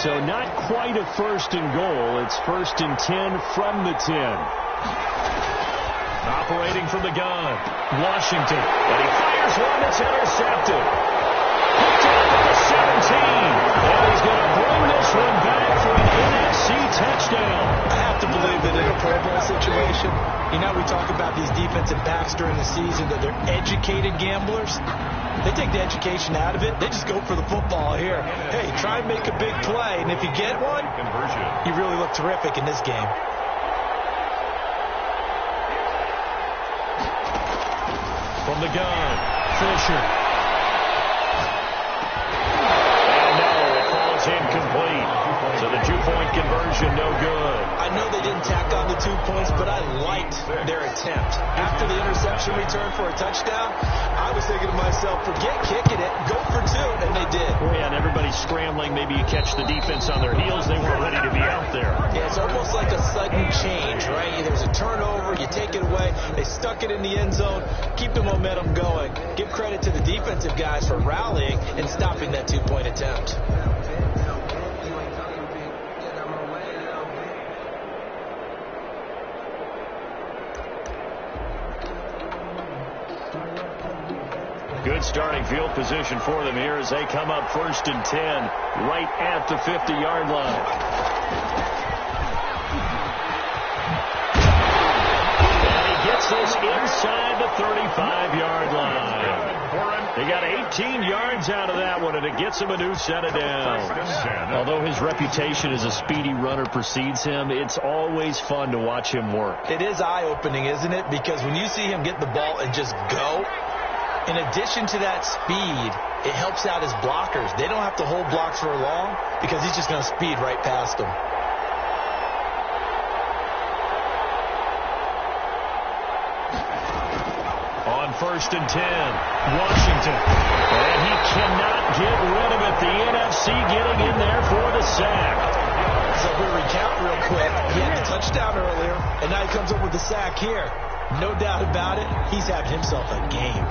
So not quite a first and goal. It's 1st and 10 from the 10. Operating from the gun, Washington. And he fires one that's intercepted. Picked up at the 17. And he's going to bring this one back for an NFC touchdown. I have to believe that in a Pro Bowl situation, you know, we talk about these defensive backs during the season, that they're educated gamblers. They take the education out of it. They just go for the football here. Hey, try and make a big play, and if you get one, you really look terrific in this game. From the gun, Fisher. And no, it falls incomplete. So the 2-point conversion, no good. I know they didn't tack on the 2 points, but I liked their attempt. After the interception return for a touchdown, I was thinking to myself, forget kicking it, go for 2, and they did. Oh, yeah, and everybody's scrambling. Maybe you catch the defense on their heels. They weren't ready to be out there. Yeah, it's almost like a sudden change, right? There's a turnover, you take it away. They stuck it in the end zone. Keep the momentum going. Give credit to the defensive guys for rallying and stopping that 2-point attempt. Good starting field position for them here as they come up 1st and 10 right at the 50-yard line. And he gets this inside the 35-yard line. They got 18 yards out of that one, and it gets him a new set of downs. Although his reputation as a speedy runner precedes him, it's always fun to watch him work. It is eye-opening, isn't it? Because when you see him get the ball and just go, in addition to that speed, it helps out his blockers. They don't have to hold blocks for long because he's just going to speed right past them. On 1st and 10, Washington. And he cannot get rid of it. The NFC getting in there for the sack. So if we recount real quick, he had the touchdown earlier, and now he comes up with the sack here. No doubt about it, he's having himself a game.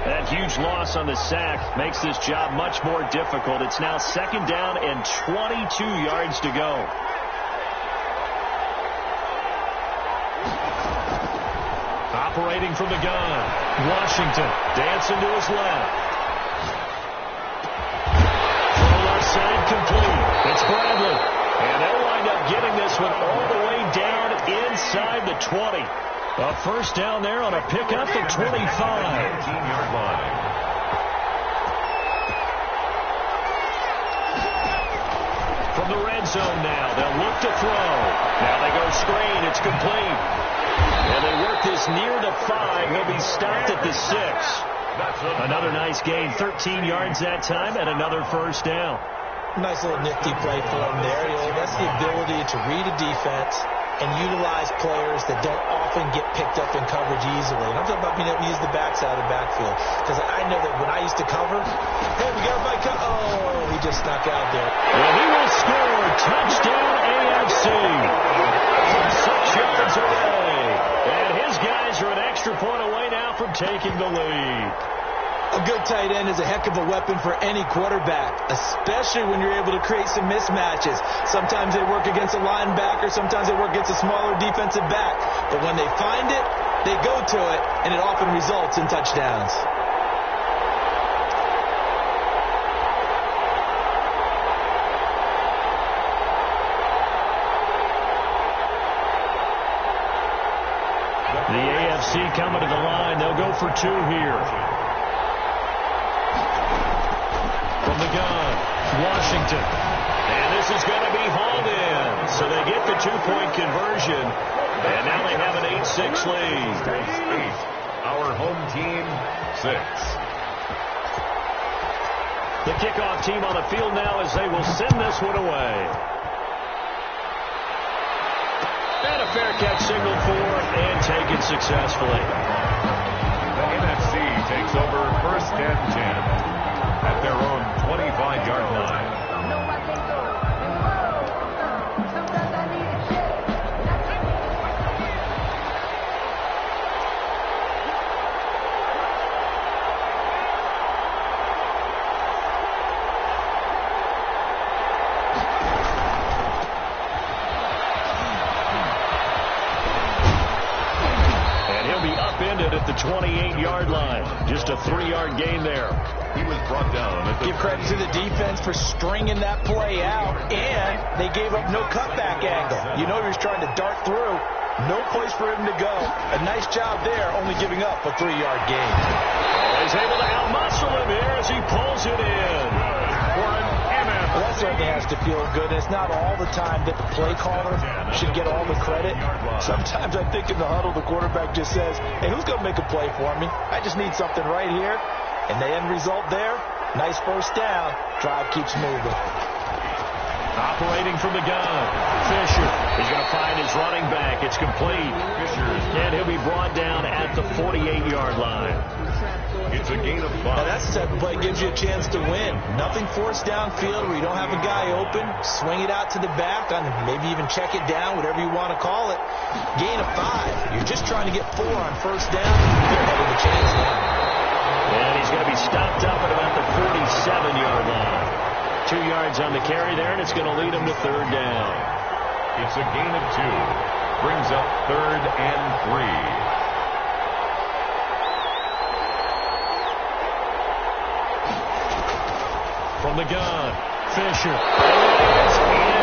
That huge loss on the sack makes this job much more difficult. It's now 2nd down and 22 yards to go. Operating from the gun, Washington dancing to his left. Throw left side complete. It's Bradley. And they'll wind up getting this one all the way down inside the 20. A 1st down there on a pickup at 25. 18-yard line. From the red zone now, they'll look to throw. Now they go screen. It's complete. And they work this near the 5. He'll be stopped at the 6. Another nice gain. 13 yards that time and another 1st down. Nice little nifty play for him there. You know, that's the ability to read a defense and utilize players that don't often get picked up in coverage easily. And I'm talking about being able to use the backside of the backfield. Because I know that when I used to cover, hey, we got a bike. Oh, he just snuck out there. Well, he will score. Touchdown AFC. From 6 yards away. And his guys are an extra point away now from taking the lead. A good tight end is a heck of a weapon for any quarterback, especially when you're able to create some mismatches. Sometimes they work against a linebacker, sometimes they work against a smaller defensive back. But when they find it, they go to it, and it often results in touchdowns. The AFC coming to the line. They'll go for 2 here. From the gun, Washington. And this is going to be hauled in. So they get the 2-point conversion. And now they have an 8-6 lead. Our home team, 6. The kickoff team on the field now as they will send this one away. And a fair catch signaled for and taken successfully. The NFC takes over 1st and 10. At their own 25-yard line. 28-yard line. Just a 3-yard gain there. He was brought down. Give credit to the defense for stringing that play out, and they gave up no cutback angle. You know he was trying to dart through. No place for him to go. A nice job there, only giving up a 3-yard gain. He's able to outmuscle him here as he pulls it in. Well, that certainly has to feel good. It's not all the time that the play caller should get all the credit. Sometimes I think in the huddle, the quarterback just says, hey, who's going to make a play for me? I just need something right here. And the end result there, nice first down. Drive keeps moving. Operating from the gun, Fisher. He's going to find his running back. It's complete. And he'll be brought down at the 48-yard line. It's a gain of 5. Now that's the type of play that gives you a chance to win. Nothing forced downfield where you don't have a guy open. Swing it out to the back, maybe even check it down, whatever you want to call it. Gain of 5. You're just trying to get 4 on first down. You're ahead of the chains now. And he's going to be stopped up at about the 47-yard line. 2 yards on the carry there, and it's going to lead him to third down. It's a gain of 2. Brings up 3rd and 3. From the gun, Fisher. It's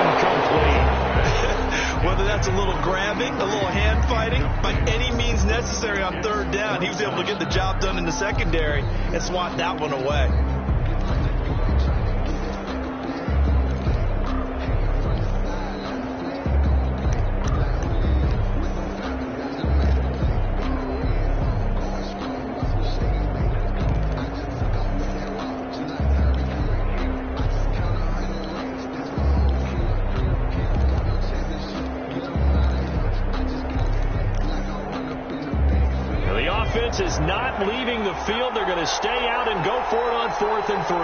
incomplete. Whether that's a little grabbing, a little hand fighting, by any means necessary on third down, he was able to get the job done in the secondary and swat that one away. Is not leaving the field. They're going to stay out and go for it on 4th and 3.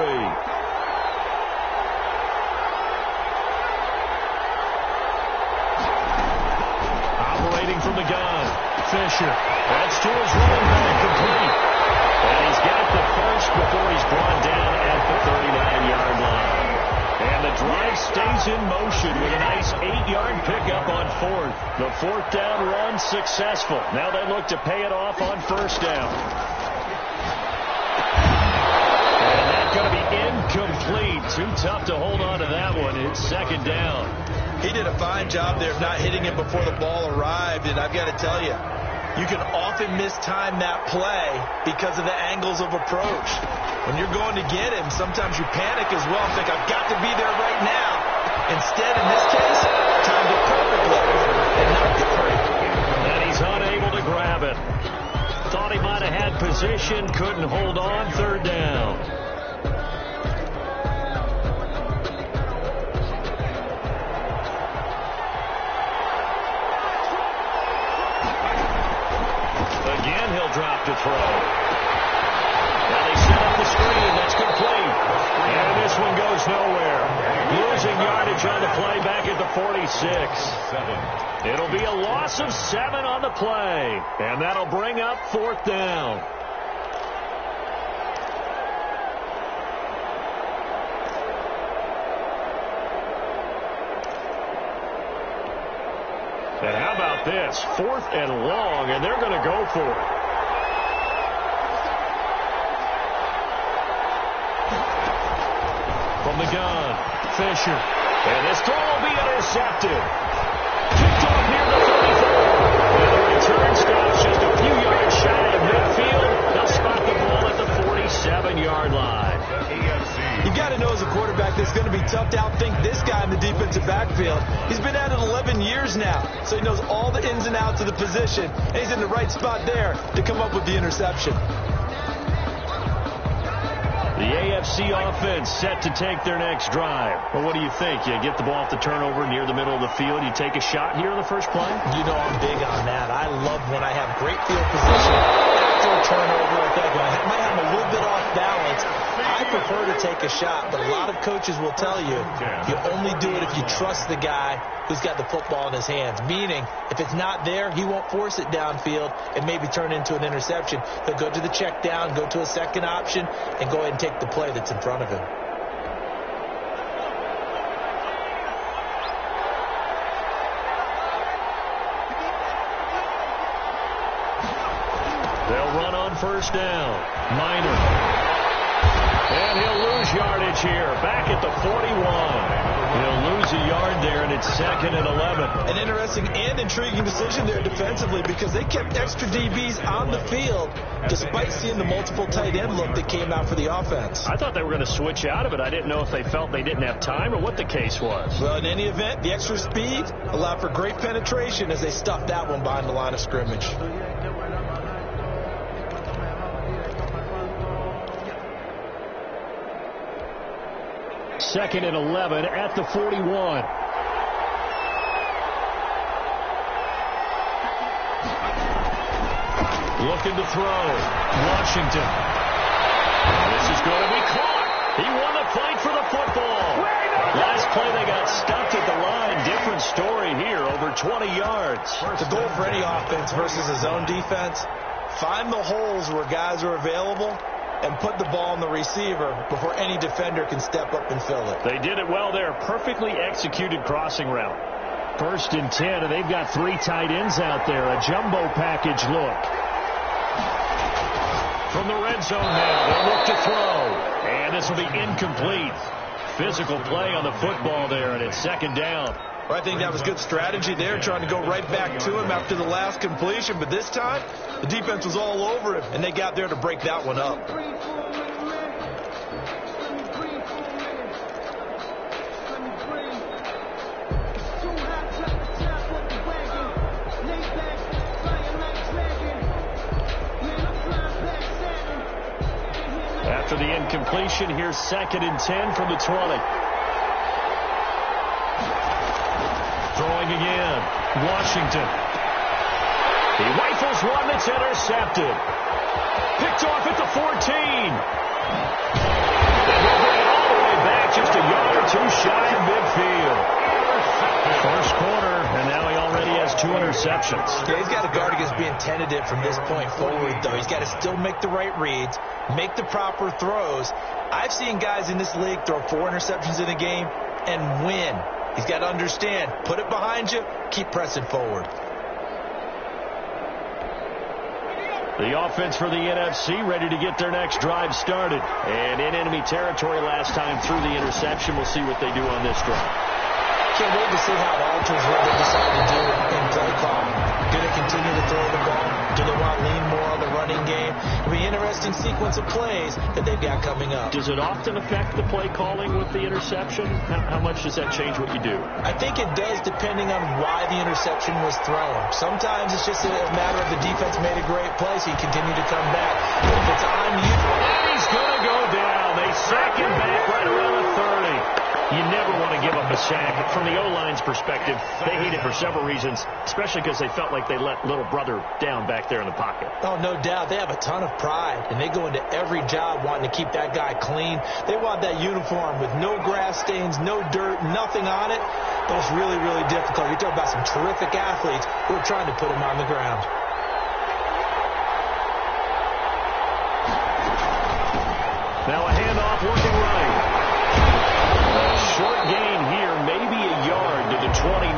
Operating from the gun, Fisher. That's to his running back, complete. And he's got the first before he's brought down at the 39-yard line. And the drive stays in motion with a nice 8-yard pickup on 4th. The 4th down run successful. Now they look to pay it off on first down. And that's going to be incomplete. Too tough to hold on to that one. It's second down. He did a fine job there of not hitting it before the ball arrived, and I've got to tell you, you can often mistime that play because of the angles of approach. When you're going to get him, sometimes you panic as well and think, I've got to be there right now. Instead, in this case, timed it perfectly and knocked it free. And he's unable to grab it. Thought he might have had position, couldn't hold on, third down. Again, he'll drop to throw. Now they set up the screen. That's complete. And this one goes nowhere. Losing yardage on the play back at the 46. It'll be a loss of 7 on the play. And that'll bring up 4th down. And how about this? 4th and long, and they're going to go for it. From the gun, Fisher. And this throw will be intercepted. Kicked off near the 34. And the return stops just a few yards shy of midfield. They'll spot the ball at the 47-yard line. You got to know as a quarterback that it's going to be tough to outthink this guy in the defensive backfield. He's been at it 11 years now, so he knows all the ins and outs of the position, and he's in the right spot there to come up with the interception. The AFC offense set to take their next drive. Well, what do you think? You get the ball off the turnover near the middle of the field. You take a shot here in the first play? You know I'm big on that. I love when I have great field position after a turnover. I think I might have a little bit off balance. I prefer to take a shot, but a lot of coaches will tell you you only do it if you trust the guy who's got the football in his hands. Meaning, if it's not there, he won't force it downfield and maybe turn into an interception. He'll go to the check down, go to a second option, and go ahead and take the play that's in front of him. They'll run on first down. Minor. And he'll lose yardage here. Back at the 41. He'll lose a yard there, and it's 2nd and 11. An interesting and intriguing decision there defensively because they kept extra DBs on the field despite seeing the multiple tight end look that came out for the offense. I thought they were going to switch out of it. I didn't know if they felt they didn't have time or what the case was. Well, in any event, the extra speed allowed for great penetration as they stuffed that one behind the line of scrimmage. Second and 11 at the 41. Looking to throw. Washington. This is going to be caught. He won the fight for the football. Last play they got stuck at the line. Different story here. Over 20 yards. The goal for any offense versus a zone defense, find the holes where guys are available and put the ball on the receiver before any defender can step up and fill it. They did it well there. Perfectly executed crossing route. 1st and 10, and they've got 3 tight ends out there. A jumbo package look. From the red zone now, they'll look to throw. And this will be incomplete. Physical play on the football there, and it's 2nd down. Well, I think that was good strategy there, trying to go right back to him after the last completion. But this time, the defense was all over him, and they got there to break that one up. After the incompletion, here's 2nd and 10 from the 20. Throwing again. Washington. He rifles one that's intercepted. Picked off at the 14. And he'll bring it all the way back, just a yard or 2 shy of midfield. First quarter, and now he already has 2 interceptions. Yeah, he's got to guard against being tentative from this point forward, though. He's got to still make the right reads, make the proper throws. I've seen guys in this league throw 4 interceptions in a game and win. He's got to understand, put it behind you, keep pressing forward. The offense for the NFC ready to get their next drive started. And in enemy territory last time through the interception. We'll see what they do on this drive. Can't wait to see how it alters what they decide to do in play calling. Do they continue to throw the ball? Do they want to lean more on the running game? It'll be an interesting sequence of plays that they've got coming up. Does it often affect the play calling with the interception? How much does that change what you do? I think it does, depending on why the interception was thrown. Sometimes it's just a matter of the defense made a great play, so you continue to come back. But if it's on you... And he's going to go down. They sack him back right around the 30. You never want to give up a sack. From the O-line's perspective, they hate it for several reasons, especially because they felt like they let little brother down back there in the pocket. Oh, no doubt. They have a ton of pride, and they go into every job wanting to keep that guy clean. They want that uniform with no grass stains, no dirt, nothing on it. But it's really, really difficult. You're talking about some terrific athletes who are trying to put him on the ground. Now a handoff working right. Short gain here, maybe a yard to the 29.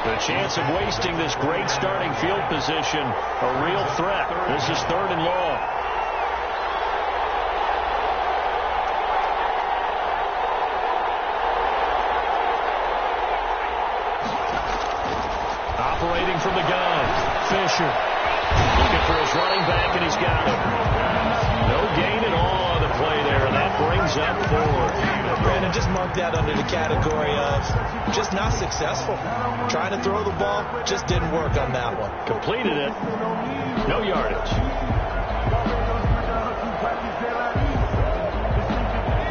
The chance of wasting this great starting field position, a real threat. This is 3rd and long. Operating from the gun, Fisher. Looking for his running back, and he's got him. No gain at all on the play there, and that brings up 4. Brandon, just mark that under the category of just not successful. Trying to throw the ball, just didn't work on that one. Completed it. No yardage.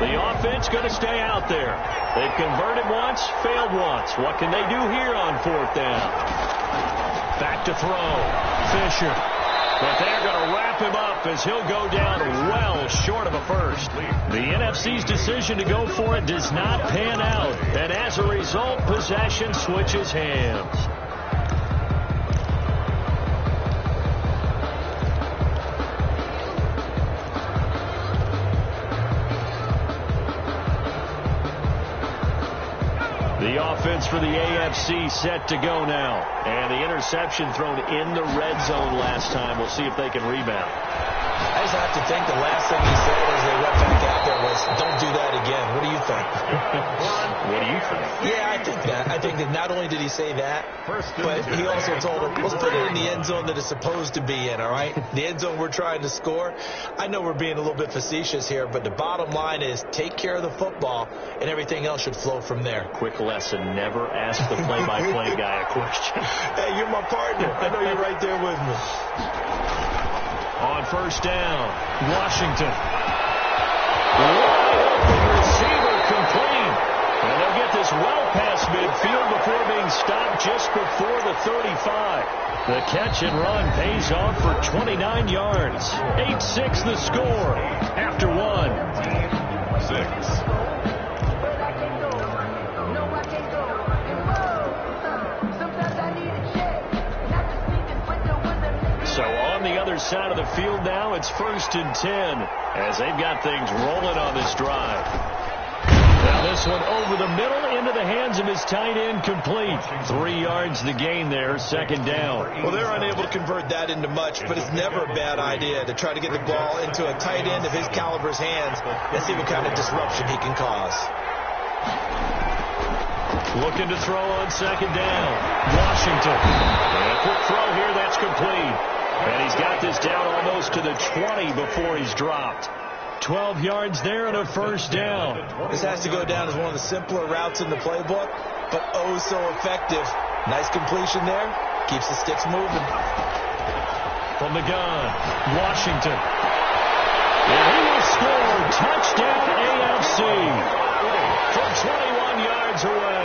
The offense going to stay out there. They've converted once, failed once. What can they do here on 4th down? Back to throw. Fisher. But they're going to wrap him up as he'll go down well short of a first. The NFC's decision to go for it does not pan out. And as a result, possession switches hands. The offense for the AFC set to go now. And the interception thrown in the red zone last time. We'll see if they can rebound. I just have to think the last thing he said as they went back out there was, don't do that again. What do you think? What do you think? Yeah, I think that. I think that not only did he say that, but he also told him, let's put it in the end zone that it's supposed to be in, all right? The end zone we're trying to score. I know we're being a little bit facetious here, but the bottom line is take care of the football, and everything else should flow from there. Quick lesson, never ask the play-by-play guy a question. Hey, you're my partner. I know you're right there with me. On first down, Washington. Wide open receiver complete. And they'll get this well past midfield before being stopped just before the 35. The catch and run pays off for 29 yards. 8-6 the score after one. 6. So on the other side of the field now, it's 1st and 10 as they've got things rolling on this drive. Now this one over the middle into the hands of his tight end, complete. 3 yards the gain there, 2nd down. Well, they're unable to convert that into much, but it's never a bad idea to try to get the ball into a tight end of his caliber's hands and see what kind of disruption he can cause. Looking to throw on 2nd down. Washington. And a quick throw here, that's complete. And he's got this down almost to the 20 before he's dropped. 12 yards there and a 1st down. This has to go down as one of the simpler routes in the playbook, but oh so effective. Nice completion there. Keeps the sticks moving. From the gun, Washington. And he will score. Touchdown AFC. From 21 yards away.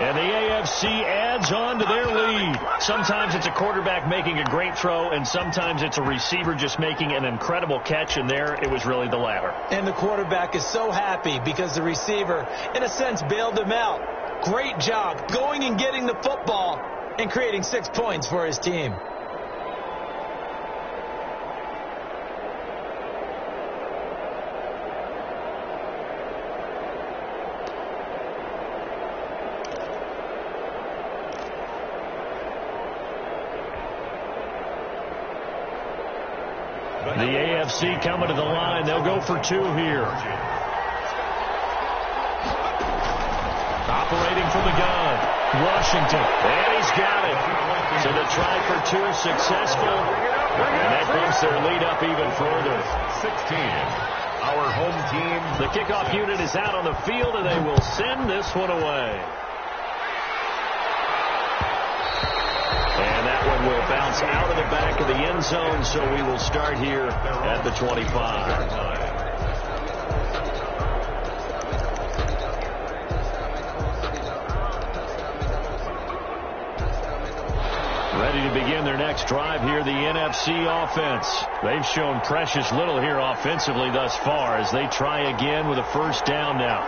And the AFC adds on to their lead. Sometimes it's a quarterback making a great throw, and sometimes it's a receiver just making an incredible catch, and there it was really the latter. And the quarterback is so happy because the receiver, in a sense, bailed him out. Great job going and getting the football and creating 6 points for his team. The AFC coming to the line. They'll go for 2 here. Operating from the gun, Washington. And he's got it. So the try for 2 successful. And that brings their lead up even further. 16. Our home team. The kickoff unit is out on the field, and they will send this one away. And that one will bounce out of the back of the end zone, so we will start here at the 25. Ready to begin their next drive here, the NFC offense. They've shown precious little here offensively thus far as they try again with a 1st down now.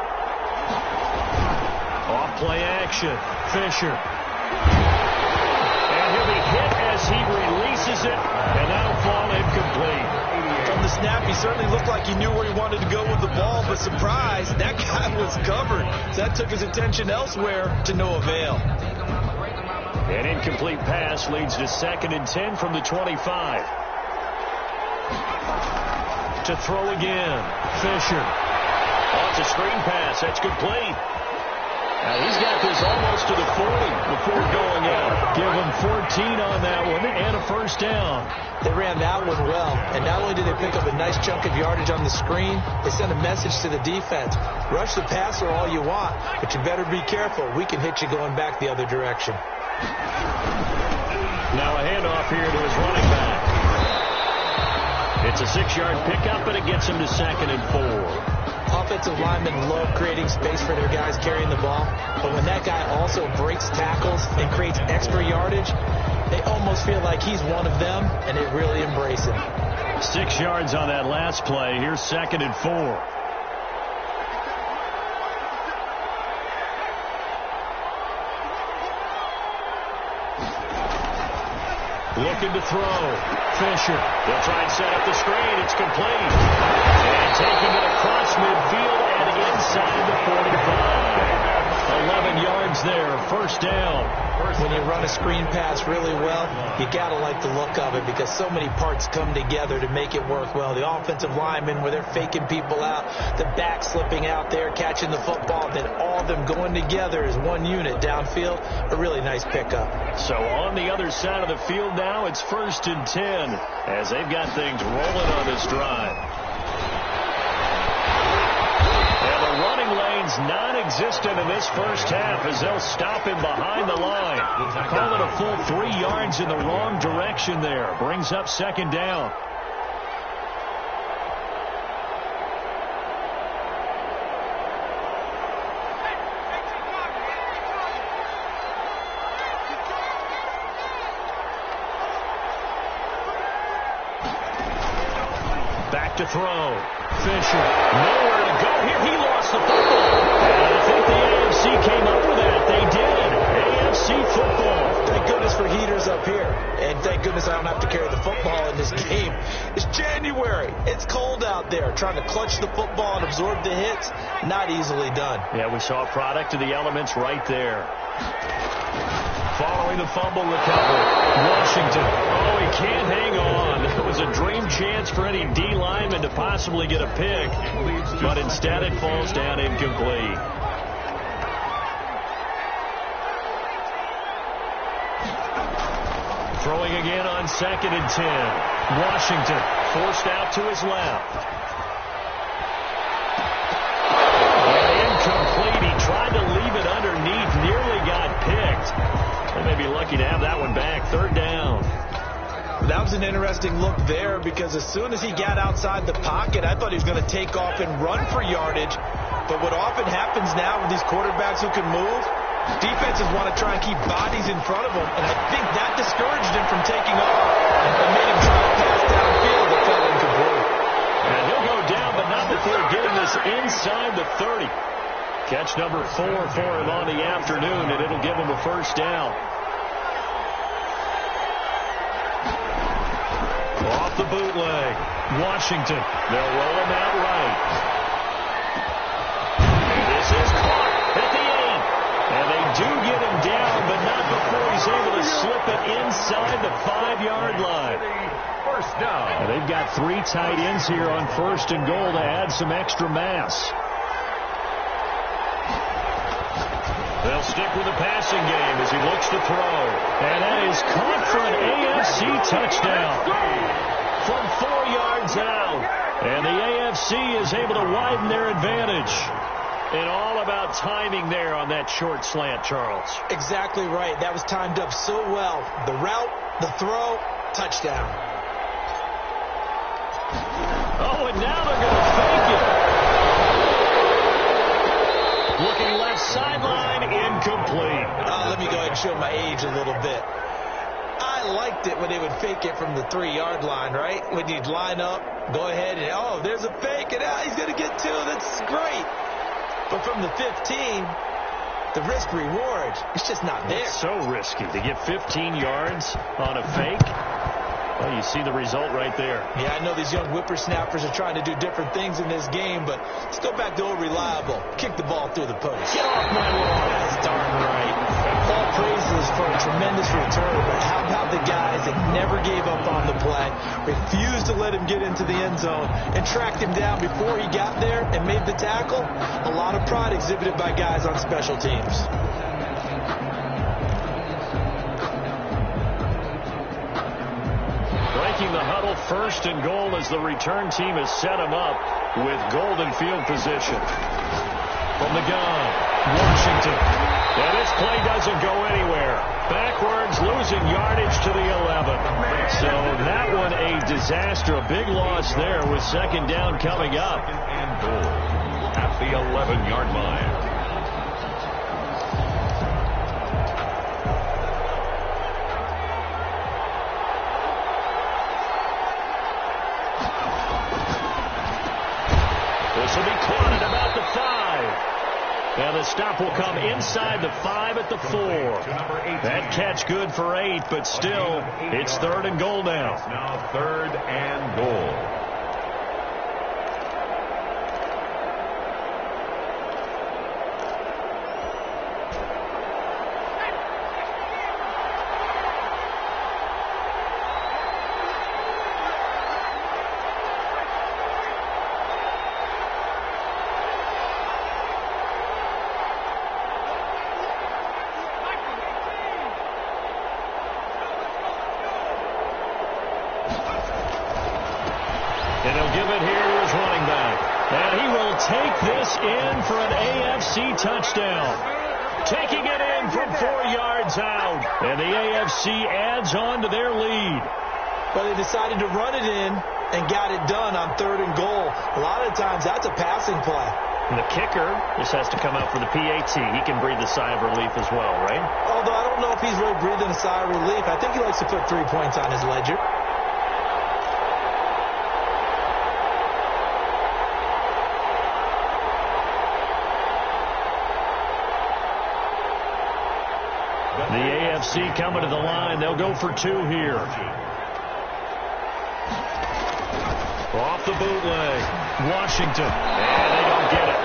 Off play action, Fisher. He'll be hit as he releases it, and that'll fall incomplete. From the snap, he certainly looked like he knew where he wanted to go with the ball, but surprise, that guy was covered. That took his attention elsewhere to no avail. An incomplete pass leads to 2nd and 10 from the 25. To throw again, Fisher. Oh, it's a screen pass. That's complete. Now he's got this almost to the 40 before going out. Give him 14 on that one and a 1st down. They ran that one well, and not only did they pick up a nice chunk of yardage on the screen, they sent a message to the defense. Rush the passer all you want, but you better be careful. We can hit you going back the other direction. Now a handoff here to his running back. It's a 6-yard pickup, and it gets him to 2nd and 4. Offensive linemen love creating space for their guys carrying the ball, but when that guy also breaks tackles and creates extra yardage, they almost feel like he's one of them, and they really embrace him. 6 yards on that last play. Here's 2nd and 4. Looking to throw. Fisher. They'll try and set up the screen. It's complete. And taking it across midfield and inside the 45. A 11 yards there, first down. When you run a screen pass really well, you got to like the look of it because so many parts come together to make it work well. The offensive linemen, where they're faking people out, the back slipping out there, catching the football, then all of them going together as one unit downfield. A really nice pickup. So on the other side of the field now, it's 1st and 10 as they've got things rolling on this drive. Running lane's non-existent in this first half as they'll stop him behind the line. Call it a full 3 yards in the wrong direction there. Brings up 2nd down. Back to throw. Fisher, nowhere to go here. He lost the football. And I think the AFC came up with that. They did. AFC football. Thank goodness for heaters up here. And thank goodness I don't have to carry the football in this game. It's January. It's cold out there. Trying to clutch the football and absorb the hits, not easily done. Yeah, we saw a product of the elements right there. Following the fumble recovery, Washington. Oh, he can't hang on. It was a dream chance for any D lineman to possibly get a pick, but instead it falls down incomplete. Throwing again on 2nd and 10. Washington forced out to his left. And incomplete. He tried to leave it underneath, nearly got picked. They may be lucky to have that one back. 3rd down. That was an interesting look there because as soon as he got outside the pocket, I thought he was going to take off and run for yardage. But what often happens now with these quarterbacks who can move, defenses want to try and keep bodies in front of them. And I think that discouraged him from taking off and made him try to pass downfield that fell incomplete. And he'll go down, but not before getting this inside the 30. Catch number 4 for him on the afternoon, and it'll give him a first down. Off the bootleg. Washington. They'll roll him out right. And this is caught at the end. And they do get him down, but not before he's able to slip it inside the 5-yard line. First down. And they've got 3 tight ends here on 1st and goal to add some extra mass. They'll stick with the passing game as he looks to throw. And that is caught for an AFC touchdown from 4 yards out. And the AFC is able to widen their advantage. And all about timing there on that short slant, Charles. Exactly right. That was timed up so well. The route, the throw, touchdown. Oh, and now they're going to fake it. Looking left sideline, incomplete. Let me go ahead and show my age a little bit. I liked it when they would fake it from the 3-yard line, right? When you'd line up, go ahead and, oh, there's a fake, and he's going to get 2. That's great. But from the 15, the risk-reward, it's just not there. It's so risky to get 15 yards on a fake. Well, you see the result right there. Yeah, I know these young whippersnappers are trying to do different things in this game, but let's go back to old reliable. Kick the ball through the post. Get off my lawn. That's darn right. All praises for a tremendous return, but how about the guys that never gave up on the play, refused to let him get into the end zone, and tracked him down before he got there and made the tackle? A lot of pride exhibited by guys on special teams. Breaking the huddle, 1st and goal as the return team has set him up with golden field position. From the gun, Washington. And this play doesn't go anywhere. Backwards, losing yardage to the 11. So that one a disaster. A big loss there with 2nd down coming up. 2nd and goal at the 11-yard line. This will be caught at about the 5. And the stop will come inside the 5 at the 4. That catch good for 8, but still, it's 3rd and goal now. It's now 3rd and goal. And he'll give it here to his running back. And he will take this in for an AFC touchdown. Taking it in from 4 yards out. And the AFC adds on to their lead. Well, they decided to run it in and got it done on 3rd and goal. A lot of times that's a passing play. And the kicker just has to come out for the PAT. He can breathe a sigh of relief as well, right? Although I don't know if he's really breathing a sigh of relief. I think he likes to put 3 points on his ledger. The AFC coming to the line. They'll go for 2 here. Off the bootleg. Washington. And they don't get it.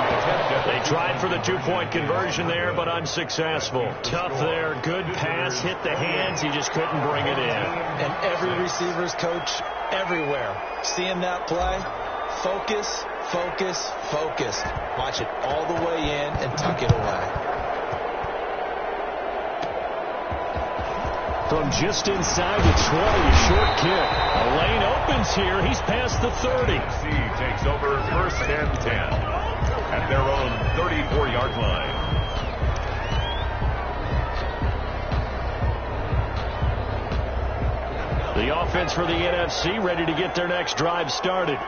They tried for the 2-point conversion there, but unsuccessful. Tough there. Good pass. Hit the hands. He just couldn't bring it in. And every receiver's coach everywhere. Seeing that play, focus, focus, focus. Watch it all the way in and tuck it away. From just inside the 20, a short kick. A lane opens here. He's past the 30. C takes over 1st and 10 at their own 34-yard line. The offense for the NFC ready to get their next drive started.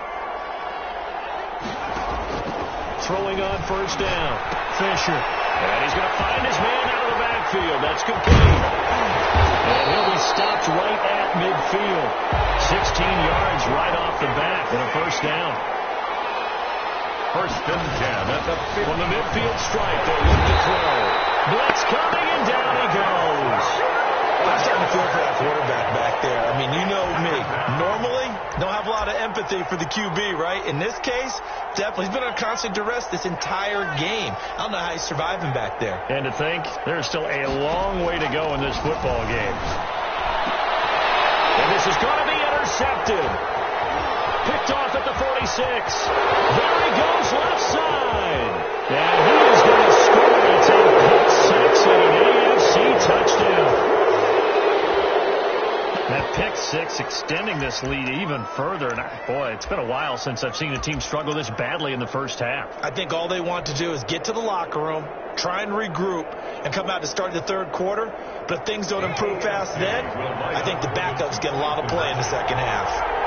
Throwing on 1st down. Fisher. And he's going to find his man out of the backfield. That's complete. And he'll be stopped right at midfield. 16 yards right off the bat and a 1st down. 1st and 10 at the 50. From the midfield stripe, they look to throw. Blitz coming, and down he goes. I'm starting to feel for that quarterback back there. I mean, you know me. Normally, don't have a lot of empathy for the QB, right? In this case, definitely. He's been on constant duress this entire game. I don't know how he's surviving back there. And to think, there's still a long way to go in this football game. And this is going to be intercepted. Picked off at the 46. There he goes, left side. And he is going to score. It's a pick 6 and an AFC touchdown. That pick 6 extending this lead even further. And boy, it's been a while since I've seen a team struggle this badly in the 1st half. I think all they want to do is get to the locker room, try and regroup, and come out to start the 3rd quarter. But if things don't improve fast then, I think the backups get a lot of play in the 2nd half.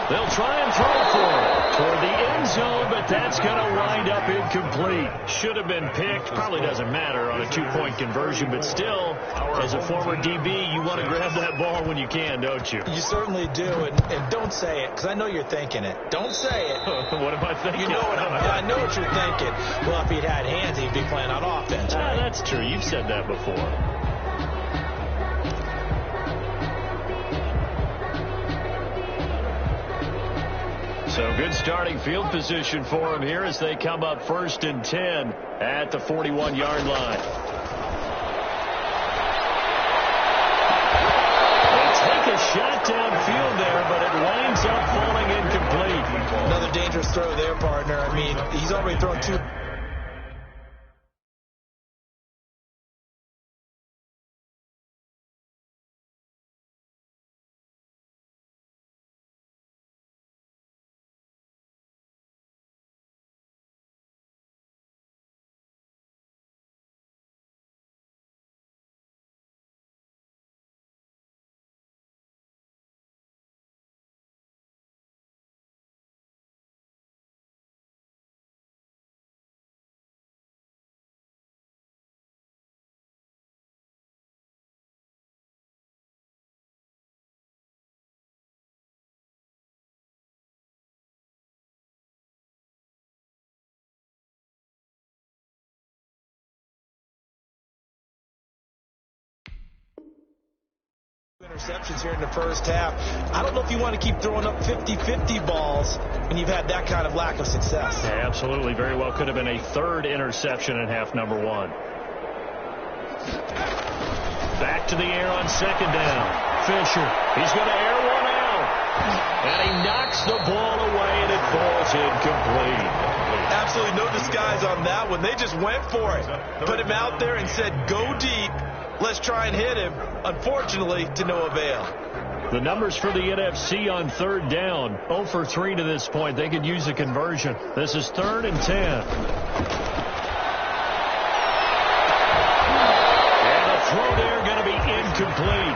They'll try and throw for it toward the end zone, but that's going to wind up incomplete. Should have been picked. Probably doesn't matter on a 2-point conversion, but still, as a former DB, you want to grab that ball when you can, don't you? You certainly do, and don't say it, because I know you're thinking it. Don't say it. What am I thinking? You know what I know what you're thinking. Well, if he'd had hands, he'd be playing on offense. Right? That's true. You've said that before. So good starting field position for him here as they come up 1st and 10 at the 41-yard line. They take a shot downfield there, but it winds up falling incomplete. Another dangerous throw there, partner. I mean, he's already thrown 2. Interceptions here in the 1st half. I don't know if you want to keep throwing up 50-50 balls when you've had that kind of lack of success. Yeah, absolutely. Very well could have been a 3rd interception in half number 1. Back to the air on 2nd down. Fisher. He's going to air one out. And he knocks the ball away, and it falls incomplete. Absolutely no disguise on that one. They just went for it. Put him out there and said, go deep. Let's try and hit him. Unfortunately, to no avail. The numbers for the NFC on third down, 0 for 3 to this point. They could use a conversion. This is 3rd and 10. And the throw there going to be incomplete.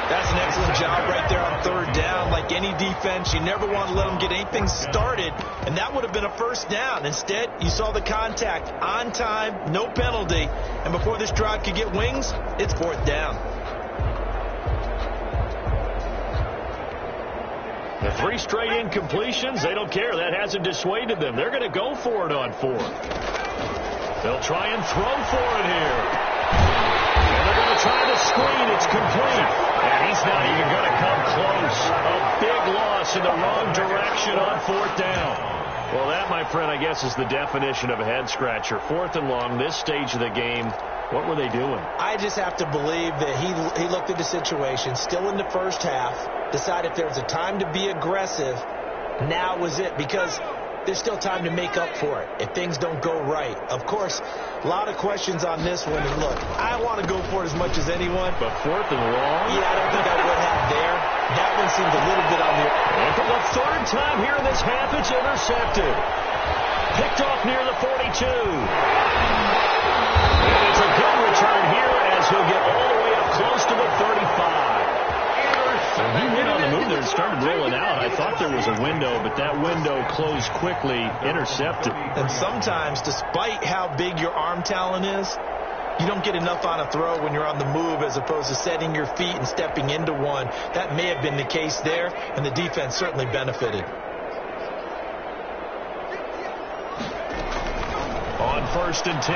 That's an excellent job right there on third down. Like any defense, you never want to let them get anything started, and that would have been a first down. Instead, you saw the contact on time, no penalty, and before this drive could get wings, it's 4th down. The 3 straight incompletions, they don't care. That hasn't dissuaded them. They're going to go for it on 4th. They'll try and throw for it here. And they're going to try the screen. It's complete. And he's not even going to come close. A big loss in the wrong direction on 4th down. Well, that, my friend, I guess is the definition of a head-scratcher. 4th and long, this stage of the game. What were they doing? I just have to believe that he looked at the situation, still in the first half, decided if there was a time to be aggressive, now was it, because there's still time to make up for it if things don't go right. Of course, a lot of questions on this one. And look, I want to go for it as much as anyone. But 4th and long? Yeah, I don't think I would have there. That one seemed a little bit on the... And for the 3rd time here in this half, it's intercepted. Picked off near the 42. And it's a good return here as he'll get all the way up close to the 35. And he went on the move there and started rolling out. I thought there was a window, but that window closed quickly, intercepted. And sometimes, despite how big your arm talent is, you don't get enough on a throw when you're on the move as opposed to setting your feet and stepping into one. That may have been the case there, and the defense certainly benefited. On 1st and 10,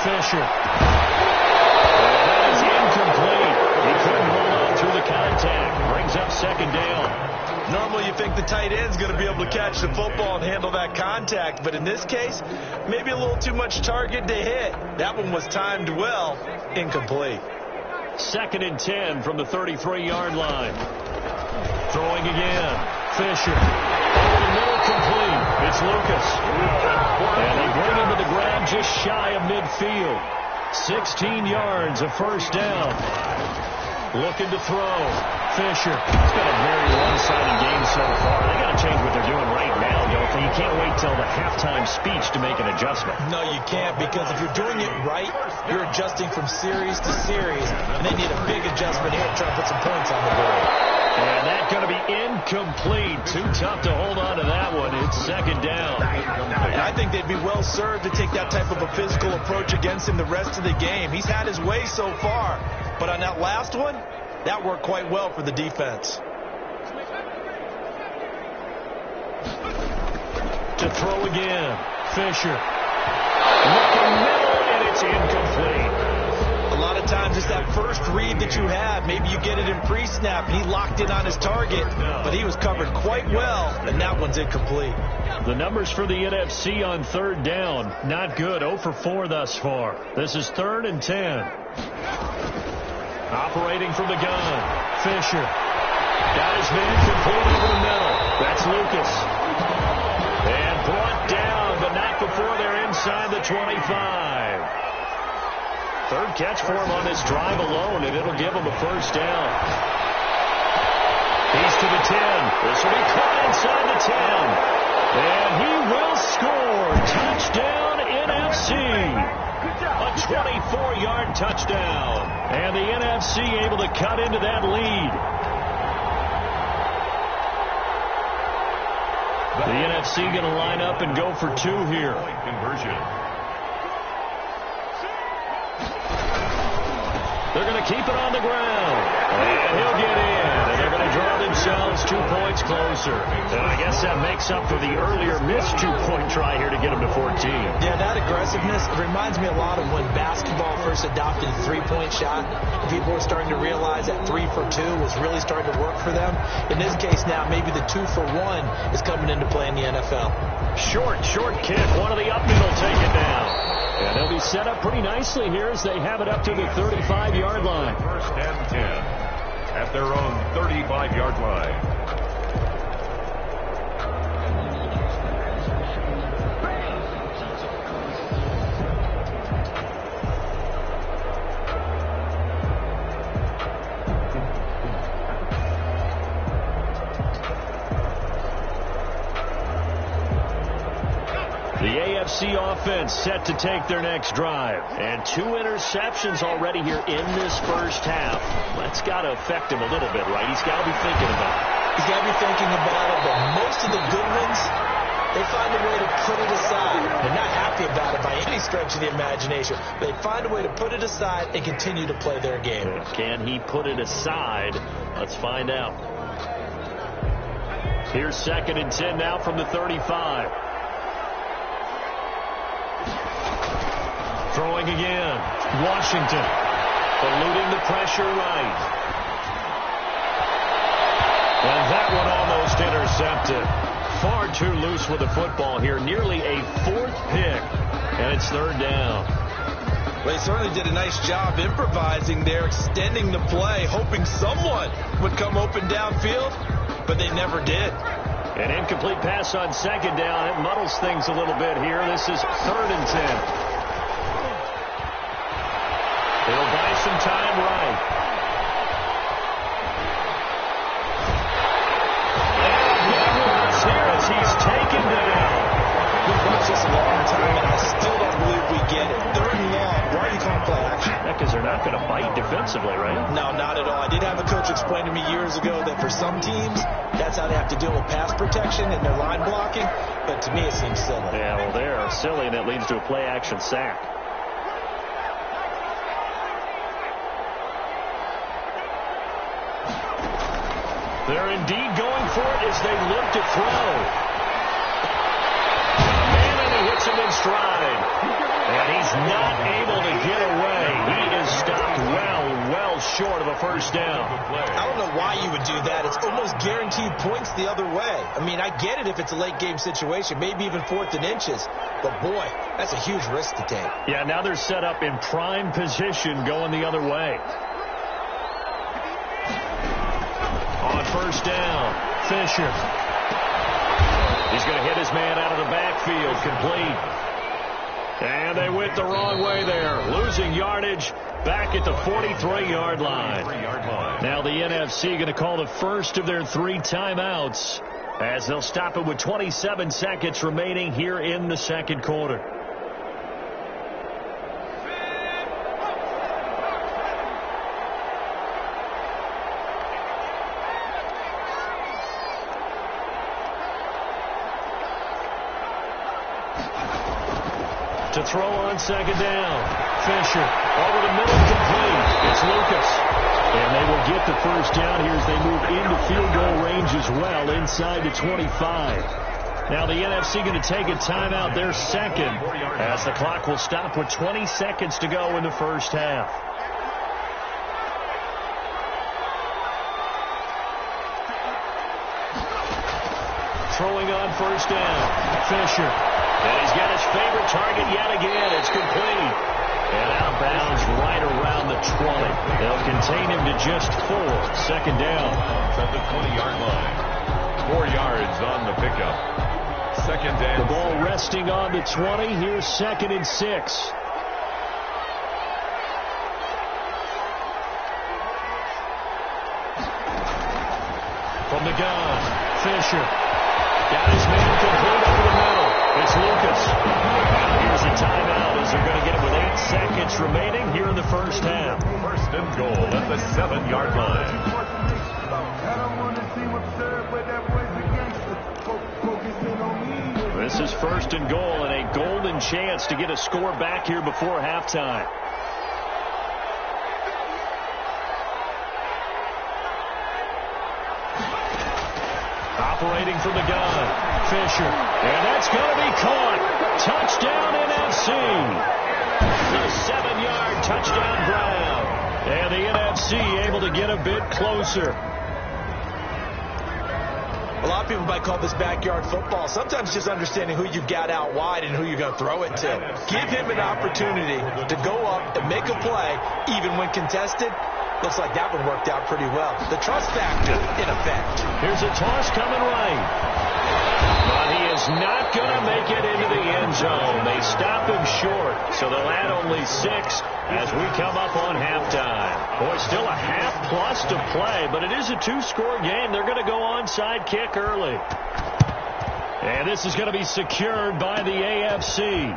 Fisher. And that is incomplete. He couldn't hold on through the contact. Brings up 2nd down. Normally you think the tight end's going to be able to catch the football and handle that contact, but in this case, maybe a little too much target to hit. That one was timed well, incomplete. 2nd and 10 from the 33-yard line. Throwing again, Fisher. Over the middle, complete. It's Lucas. And they bring him to the ground just shy of midfield. 16 yards, a 1st down. Looking to throw. Fisher. It's been a very one-sided game so far. They got to change what they're doing right now, don't they? You can't wait till the halftime speech to make an adjustment. No, you can't, because if you're doing it right, you're adjusting from series to series, and they need a big adjustment here to try to put some points on the board. And that's going to be incomplete. Too tough to hold on to that one. It's 2nd down. And I think they'd be well served to take that type of a physical approach against him the rest of the game. He's had his way so far, but on that last one, that worked quite well for the defense. To throw again, Fisher. Looking middle, and it's incomplete. A lot of times it's that first read that you have. Maybe you get it in pre-snap, and he locked in on his target, but he was covered quite well, and that one's incomplete. The numbers for the NFC on 3rd down, not good. 0 for 4 thus far. This is 3rd and 10. Operating from the gun, Fisher. Got his man complete over the middle. That's Lucas. And brought down, but not before they're inside the 25. 3rd catch for him on this drive alone, and it'll give him a 1st down. He's to the 10. This will be caught inside the 10. And he will score. Touchdown, NFC. A 24-yard touchdown. And the NFC able to cut into that lead. The NFC going to line up and go for 2 here. Conversion. They're going to keep it on the ground. And he'll get in. And they're going to draw themselves 2 points closer. And I guess that makes up for the earlier missed 2-point try here to get them to 14. Yeah, that aggressiveness, it reminds me a lot of when basketball first adopted a 3-point shot. People were starting to realize that 3 for 2 was really starting to work for them. In this case now, maybe the 2 for 1 is coming into play in the NFL. Short kick. One of the up middle take it down. And they'll be set up pretty nicely here as they have it up to the 35-yard line. 1st and 10 at their own 35-yard line. NFC offense set to take their next drive. And 2 interceptions already here in this first half. That's got to affect him a little bit, right? He's got to be thinking about it. He's got to be thinking about it, but most of the good ones, they find a way to put it aside. They're not happy about it by any stretch of the imagination. They find a way to put it aside and continue to play their game. Can he put it aside? Let's find out. Here's 2nd and 10 now from the 35. Throwing again. Washington eluding the pressure right. And that one almost intercepted. Far too loose with the football here. Nearly a 4th pick. And it's 3rd down. Well, he certainly did a nice job improvising there, extending the play, hoping someone would come open downfield, but they never did. An incomplete pass on 2nd down. It muddles things a little bit here. This is 3rd and 10. It'll buy some time right. He's taken down. We've watched this a long time, and I still don't believe we get it. 3rd and long. Why are you calling play action? Because they're not going to bite defensively, right? No, not at all. I did have a coach explain to me years ago that for some teams, that's how they have to deal with pass protection and their line blocking. But to me, it seems silly. Yeah, well, they're silly, and it leads to a play-action sack. They're indeed going for it as they look to throw. Man, and he hits him in stride. And he's not able to get away. He is stopped well short of a first down. I don't know why you would do that. It's almost guaranteed points the other way. I mean, I get it if it's a late game situation, maybe even 4th and inches. But, boy, that's a huge risk to take. Yeah, now they're set up in prime position going the other way. On 1st down, Fisher. He's going to hit his man out of the backfield, complete. And they went the wrong way there, losing yardage back at the 43-yard line. Now the NFC going to call the first of their 3 timeouts as they'll stop it with 27 seconds remaining here in the 2nd quarter. To throw on 2nd down. Fisher over the middle, complete. It's Lucas. And they will get the first down here as they move into field goal range as well inside the 25. Now the NFC going to take a timeout, their 2nd, as the clock will stop with 20 seconds to go in the first half. Throwing on 1st down. Fisher. And he's got his favorite target yet again. It's complete. And out of bounds right around the 20. They'll contain him to just 4. 2nd down. At the 20-yard line. 4 yards on the pickup. 2nd down. The ball resting on the 20. Here's 2nd and 6. From the gun, Fisher. Got his man complete over the middle. It's Lucas. Now here's a timeout as they're going to get it with 8 seconds remaining here in the first half. 1st and goal at the 7-yard line. This is 1st and goal and a golden chance to get a score back here before halftime. Operating from the gun, Fisher, and that's going to be caught. Touchdown NFC. The 7-yard touchdown grab. And the NFC able to get a bit closer. A lot of people might call this backyard football. Sometimes just understanding who you've got out wide and who you're going to throw it to. Give him an opportunity to go up and make a play, even when contested. Looks like that one worked out pretty well. The trust factor in effect. Here's a toss coming right. But he is not going to make it into the end zone. They stop him short, so they'll add only 6 as we come up on halftime. Boy, still a half plus to play, but it is a 2-score game. They're going to go onside kick early. And this is going to be secured by the AFC.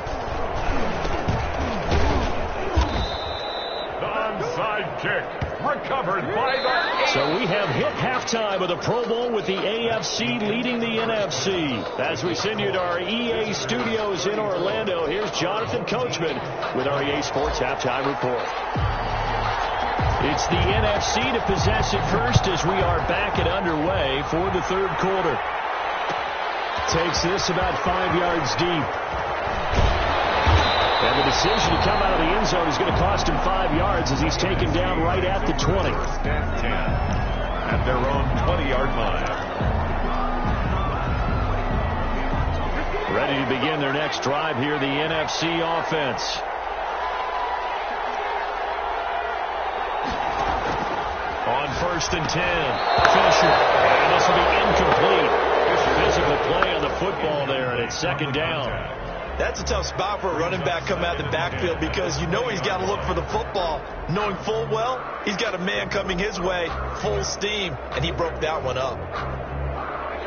The onside kick. Recovered by the... So we have hit halftime of the Pro Bowl with the AFC leading the NFC. As we send you to our EA studios in Orlando, here's Jonathan Coachman with our EA Sports Halftime Report. It's the NFC to possess it first as we are back and underway for the third quarter. Takes this about 5 yards deep. And the decision to come out of the end zone is going to cost him 5 yards as he's taken down right at the 20. First and 10 at their own 20-yard line. Ready to begin their next drive here, the NFC offense. On 1st and 10, Fisher. And this will be incomplete. Physical play on the football there, and it's 2nd down. That's a tough spot for a running back coming out of the backfield because you know he's got to look for the football, knowing full well he's got a man coming his way, full steam, and he broke that one up.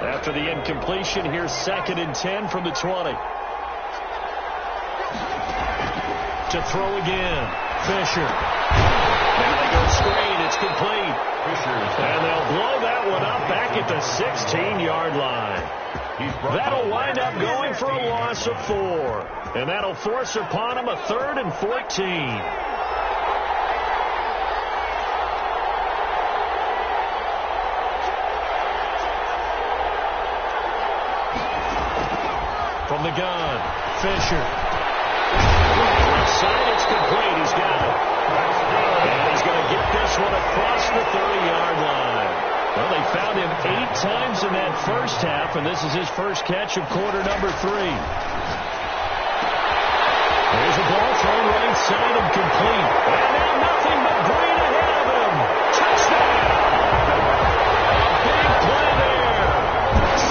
After the incompletion, here's 2nd and 10 from the 20. To throw again, Fisher. Now they go screen, it's complete. And they'll blow that one up back at the 16-yard line. That'll wind up going for a loss of 4. And that'll force upon him a 3rd and 14. From the gun, Fisher. Left side, it's complete. He's got it. And he's going to get this one across the 30-yard line. Well, they found him 8 times in that first half, and this is his first catch of quarter number 3. There's a ball thrown right side and complete. And now nothing but green ahead of him. Touchdown! Big play there.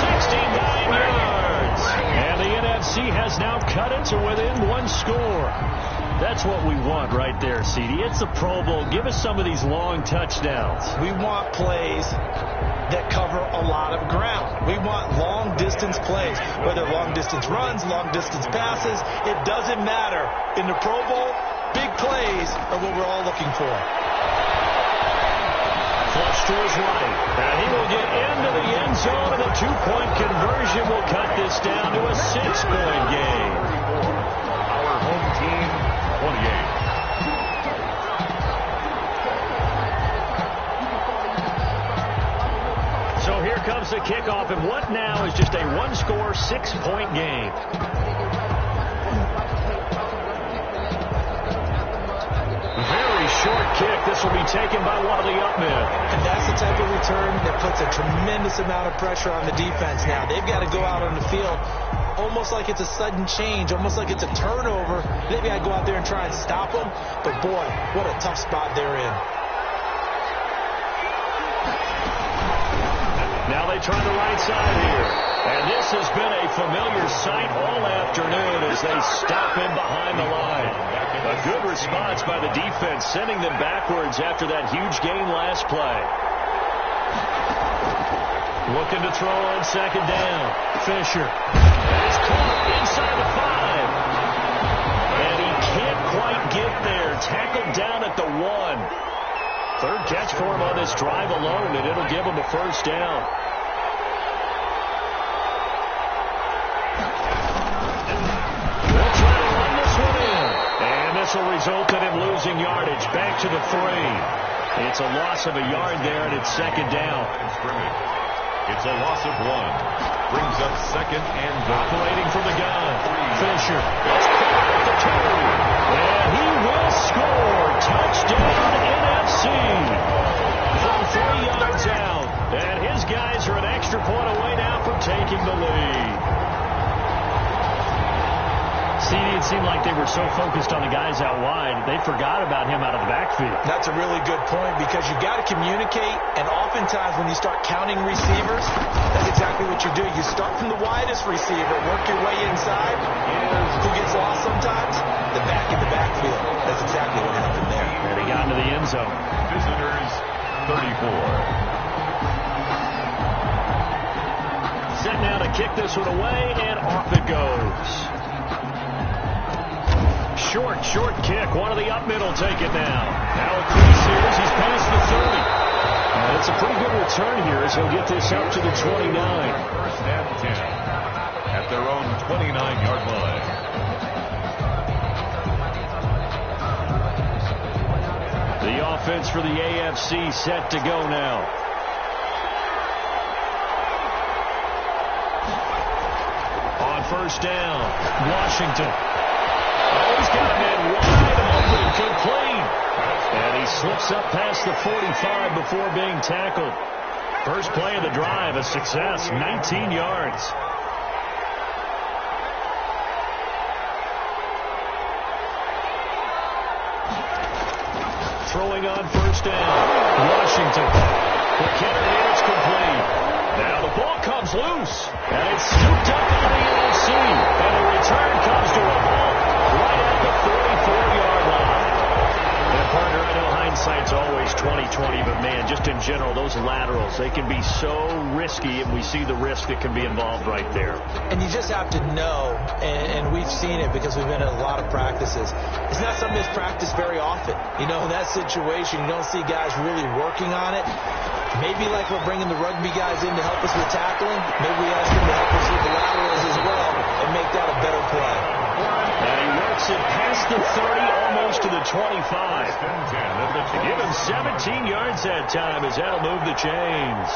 69 yards. And the NFC has now cut it to within 1 score. That's what we want right there, CD. It's a Pro Bowl. Give us some of these long touchdowns. We want plays that cover a lot of ground. We want long-distance plays, whether long-distance runs, long-distance passes. It doesn't matter. In the Pro Bowl, big plays are what we're all looking for. Flush to his right. And he will get into the end zone, and the 2-point conversion will cut this down to a 6-point game. Our home team, 28. So here comes the kickoff, and what now is just a 1-score, 6-point game. Very short kick. This will be taken by one of the up men. And that's the type of return that puts a tremendous amount of pressure on the defense now. They've got to go out on the field almost like it's a sudden change, almost like it's a turnover. They've got to go out there and try and stop them. But, boy, what a tough spot they're in. Now they try the right side here. And this has been a familiar sight all afternoon as they stop him behind the line. A good response by the defense, sending them backwards after that huge gain last play. Looking to throw on 2nd down. Fisher. And he's caught inside the 5. And he can't quite get there. Tackled down at the 1. 3rd catch for him on this drive alone, and it'll give him a 1st down. They'll try to run this one in. And this will result in him losing yardage. Back to the 3. It's a loss of a yard there, and it's 2nd down. It's a loss of 1. Brings up 2nd and goal. Operating from the gun. Fisher. It's caught at the 2. And he will score. Touchdown NFC. From 3 yards out. And his guys are an extra point away now from taking the lead. CD, it seemed like they were so focused on the guys out wide, they forgot about him out of the backfield. That's a really good point because you've got to communicate, and oftentimes when you start counting receivers, that's exactly what you do. You start from the widest receiver, work your way inside. Who gets lost sometimes? The back in the backfield. That's exactly what happened there. And he got into the end zone. Visitors, 34. Set now to kick this one away, and off it goes. Short kick. One of the up middle take it now. Now a crease here as he's past the 30. And it's a pretty good return here as he'll get this up to the 29. First and 10 at their own 29-yard line. The offense for the AFC set to go now. On first down, Washington. Oh, he's got a man wide open, complete. And he slips up past the 45 before being tackled. First play of the drive, a success, 19 yards. Throwing on first down, Washington. McKinnon is complete. Now the ball comes loose, and it's scooped up into the NFC. And the return comes to a halt right at the 44-yard line. And partner, I know hindsight's always 20/20, but man, just in general, those laterals, they can be so risky, and we see the risk that can be involved right there. And you just have to know, and we've seen it because we've been in a lot of practices. It's not something that's practiced very often. You know, in that situation, you don't see guys really working on it. Maybe like we're bringing the rugby guys in to help us with tackling, maybe we ask them to help us with the laterals as well and make that a better play. And he works it past the 30, almost to the 25. To give him 17 yards that time as that'll move the chains.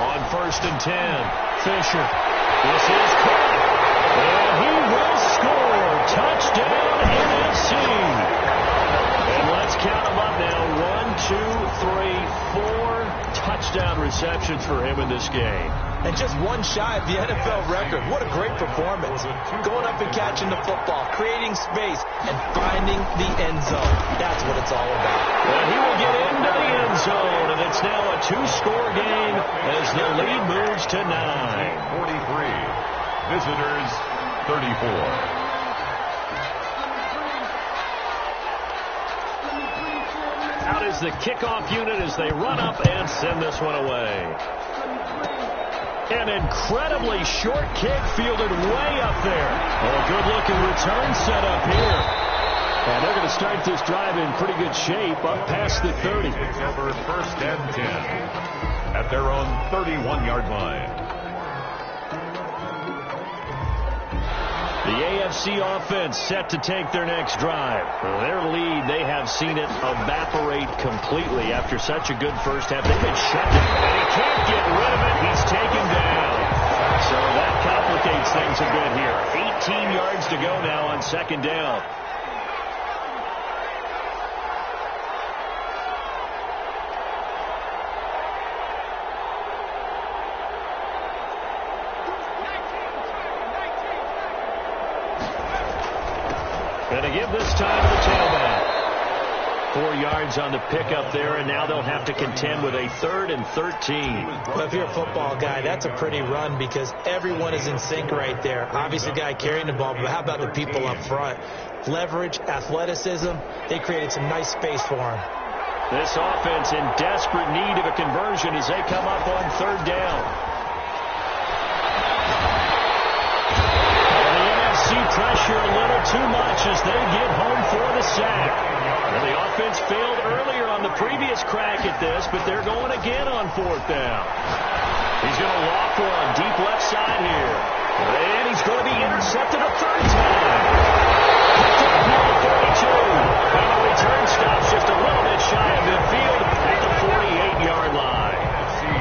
On first and 10, Fisher. This is caught. And he will score. Touchdown, NFC. And let's count them up now. 1, 2, 3, 4 touchdown receptions for him in this game. And just one shy of the NFL record. What a great performance. Going up and catching the football, creating space, and finding the end zone. That's what it's all about. And he will get into the end zone, and it's now a two-score game as the lead moves to 9. 43. Visitors 34. Out is the kickoff unit as they run up and send this one away. An incredibly short kick fielded way up there. Oh, good-looking return set up here. And they're going to start this drive in pretty good shape up past the 30. Over first and 10 at their own 31-yard line. The AFC offense set to take their next drive. Their lead, they have seen it evaporate completely after such a good first half. They've been shut down, and he can't get rid of it. He's taken down. So that complicates things a bit here. 18 yards to go now on second down. And to give this time to the tailback. 4 yards on the pickup there, and now they'll have to contend with a 3rd and 13. Well, if you're a football guy, that's a pretty run because everyone is in sync right there. Obviously, the guy carrying the ball, but how about the people up front? Leverage, athleticism, they created some nice space for him. This offense in desperate need of a conversion as they come up on third down. Pressure a little too much as they get home for the sack. And the offense failed earlier on the previous crack at this, but they're going again on fourth down. He's going to lock one deep left side here. And he's going to be intercepted a third time. Picked up near the 32. And the return stops just a little bit shy of midfield at the 48-yard line.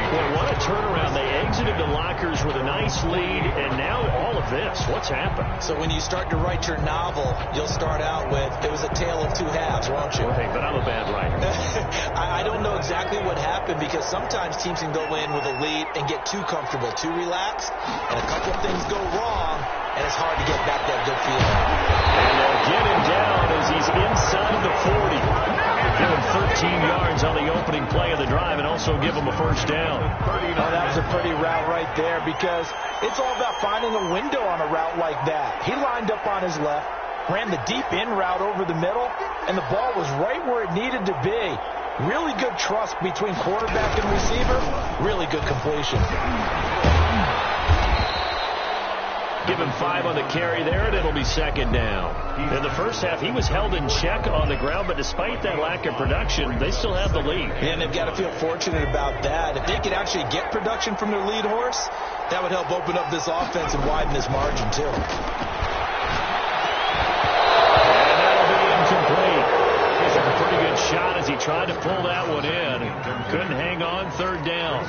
Boy, what a turnaround. They exited the lockers with a nice lead, and now all of this. What's happened? So when you start to write your novel, you'll start out with, it was a tale of two halves, won't you? Hey, but I'm a bad writer. I don't know exactly what happened because sometimes teams can go in with a lead and get too comfortable, too relaxed, and a couple of things go wrong, and it's hard to get back that good feeling. And they'll get him down as he's inside the 40. Give him 13 yards on the opening play of the drive and also give him a first down. Oh, that was a pretty route right there because it's all about finding a window on a route like that. He lined up on his left, ran the deep in route over the middle, and the ball was right where it needed to be. Really good trust between quarterback and receiver. Really good completion. Give him 5 on the carry there, and it'll be second down. In the first half, he was held in check on the ground, but despite that lack of production, they still have the lead. And they've got to feel fortunate about that. If they could actually get production from their lead horse, that would help open up this offense and widen this margin, too. And that'll be incomplete. A pretty good shot as he tried to pull that one in. Couldn't hang on, third down.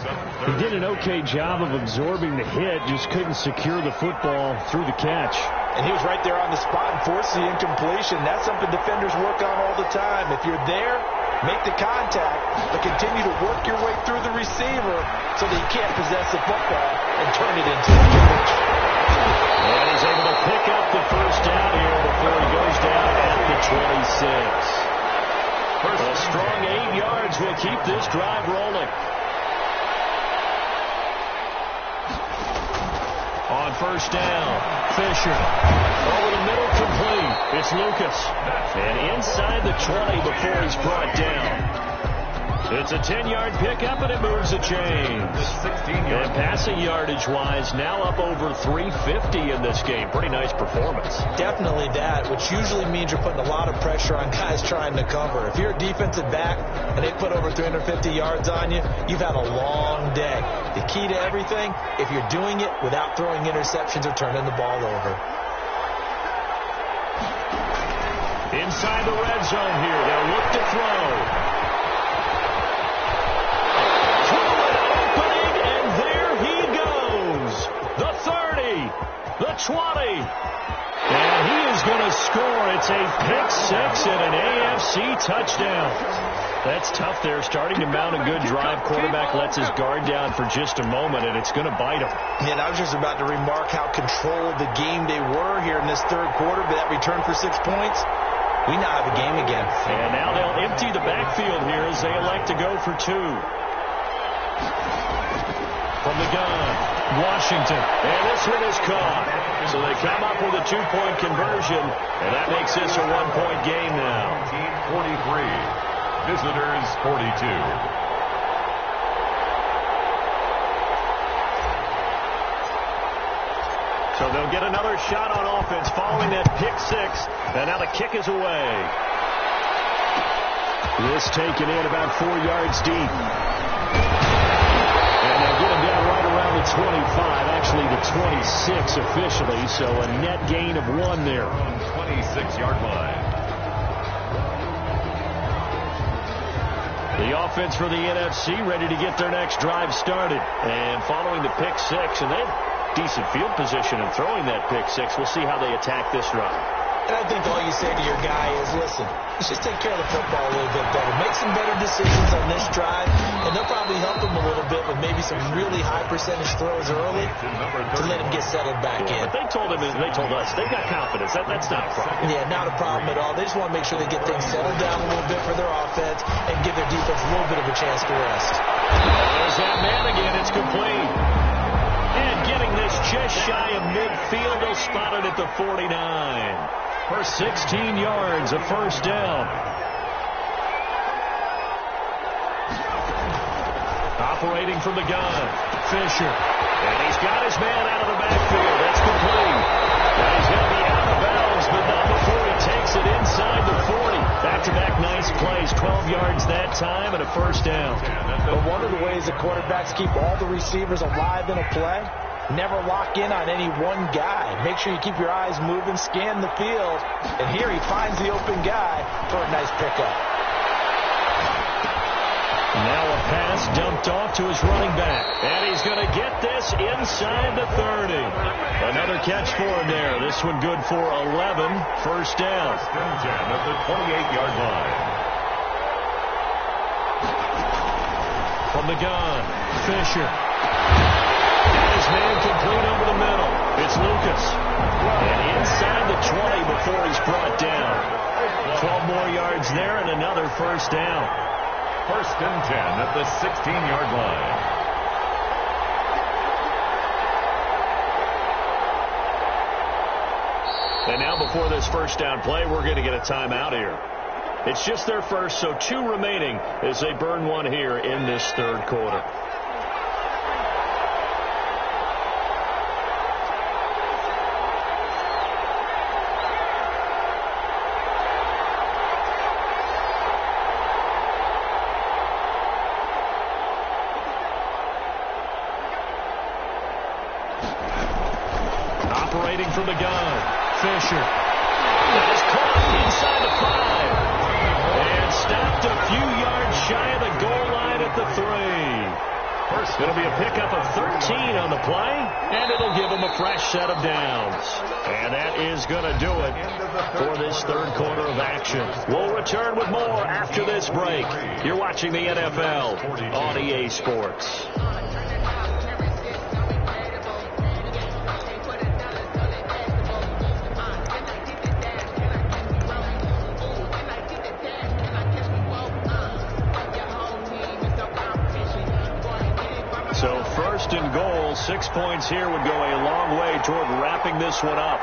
He did an okay job of absorbing the hit, just couldn't secure the football through the catch. And he was right there on the spot and forced the incompletion. That's something defenders work on all the time. If you're there, make the contact, but continue to work your way through the receiver so that he can't possess the football and turn it into a catch. And he's able to pick up the first down here before he goes down at the 26. A strong 8 yards will keep this drive rolling. On first down, Fisher. Over the middle, complete. It's Lucas. And inside the 20 before he's brought down. It's a 10-yard pickup, and it moves the chains. And passing yardage-wise, now up over 350 in this game. Pretty nice performance. Definitely that, which usually means you're putting a lot of pressure on guys trying to cover. If you're a defensive back and they put over 350 yards on you, you've had a long day. The key to everything, if you're doing it without throwing interceptions or turning the ball over. Inside the red zone here, they'll look to throw. The 20. And he is going to score. It's a pick six and an AFC touchdown. That's tough there. Starting to mount a good drive. Quarterback lets his guard down for just a moment, and it's going to bite him. And I was just about to remark how controlled the game they were here in this third quarter, but that return for 6 points, we now have a game again. And now they'll empty the backfield here as they elect to go for 2. From the gun, Washington. And this one is caught. So they come up with a 2-point conversion, and that makes this a 1-point game now. Team 43, visitors 42. So they'll get another shot on offense following that pick six, and now the kick is away. This taken in about 4 yards deep. And they'll get him down right around the 25, actually the 26 officially, so a net gain of 1 there. 26-yard line. The offense for the NFC ready to get their next drive started. And following the pick six, and they have decent field position in throwing that pick six. We'll see how they attack this drive. And I think all you say to your guy is, listen, let's just take care of the football a little bit better. Make some better decisions on this drive, and they'll probably help him a little bit with maybe some really high percentage throws early to let him get settled back in. But they told us, they've got confidence. That's not a problem. Yeah, not a problem at all. They just want to make sure they get things settled down a little bit for their offense and give their defense a little bit of a chance to rest. There's that man again. It's complete. And getting this just shy of midfield, they'll spot it at the 49. For 16 yards, a first down. Operating from the gun, Fisher. And he's got his man out of the backfield. That's complete. And he's going to be out of bounds, but not before he takes it inside the 40. Back-to-back nice plays, 12 yards that time, and a first down. But one of the ways the quarterbacks keep all the receivers alive in a play, never lock in on any one guy. Make sure you keep your eyes moving, scan the field. And here he finds the open guy for a nice pickup. Now a pass dumped off to his running back. And he's going to get this inside the 30. Another catch for him there. This one good for 11. First down. At the 28-yard line. From the gun, Fisher. His man complete over the middle. It's Lucas. And inside the 20 before he's brought down. 12 more yards there and another first down. First and 10 at the 16-yard line. And now before this first down play, we're going to get a timeout here. It's just their first, so 2 remaining as they burn one here in this third quarter. Operating from the gun, Fisher. That is caught inside the 5. And stopped a few yards shy of the goal line at the 3. First, it'll be a pickup of 13 on the play, and it'll give them a fresh set of downs. And that is going to do it for this third quarter of action. We'll return with more after this break. You're watching the NFL on EA Sports. So first and goal, 6 points here would go a long way toward wrapping this one up.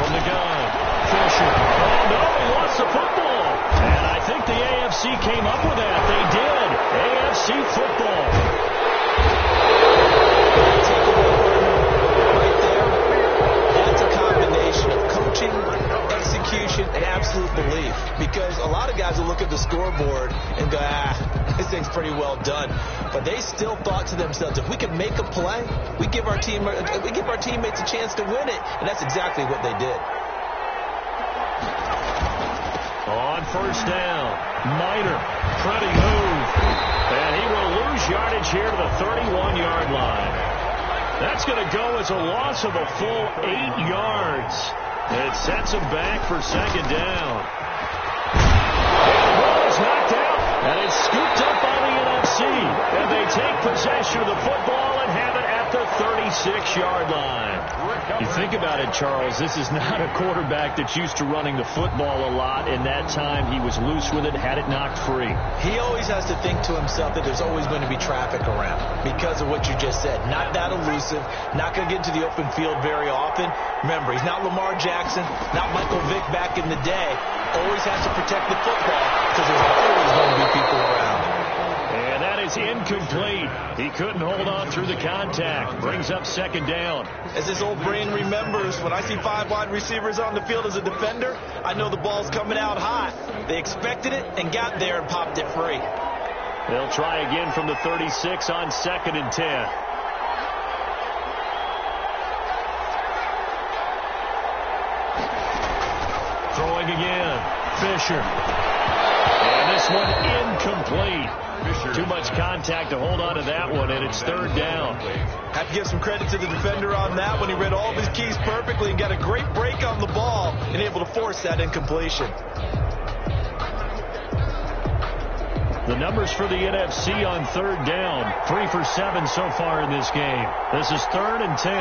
From the gun, Fisher. Oh, no, he lost the football. And I think the AFC came up with that. They did. AFC football. Right there, that's a combination of coaching, execution, and absolute belief. Because a lot of guys will look at the scoreboard and go, this thing's pretty well done. But they still thought to themselves, if we can make a play, we give our teammates a chance to win it. And that's exactly what they did. On first down, Miner, pretty move. And he will lose yardage here to the 31-yard line. That's going to go as a loss of a full 8 yards. It sets him back for second down. And the ball is knocked out, and it's scooped up by the NFC. And they take possession of the football and have it at the 36-yard line. You think about it, Charles, this is not a quarterback that's used to running the football a lot. In that time, he was loose with it, had it knocked free. He always has to think to himself that there's always going to be traffic around because of what you just said. Not that elusive, not going to get into the open field very often. Remember, he's not Lamar Jackson, not Michael Vick back in the day. Always has to protect the football because there's always going to be people around. And that is incomplete. He couldn't hold on through the contact. Brings up second down. As this old brain remembers, when I see 5 wide receivers on the field as a defender, I know the ball's coming out hot. They expected it and got there and popped it free. They'll try again from the 36 on 2nd and 10. Throwing again, Fisher. And this one incomplete. Too much contact to hold on to that one, and it's third down. Have to give some credit to the defender on that one. He read all of his keys perfectly and got a great break on the ball and able to force that incompletion. The numbers for the NFC on third down, 3 for 7 so far in this game. This is 3rd and 10.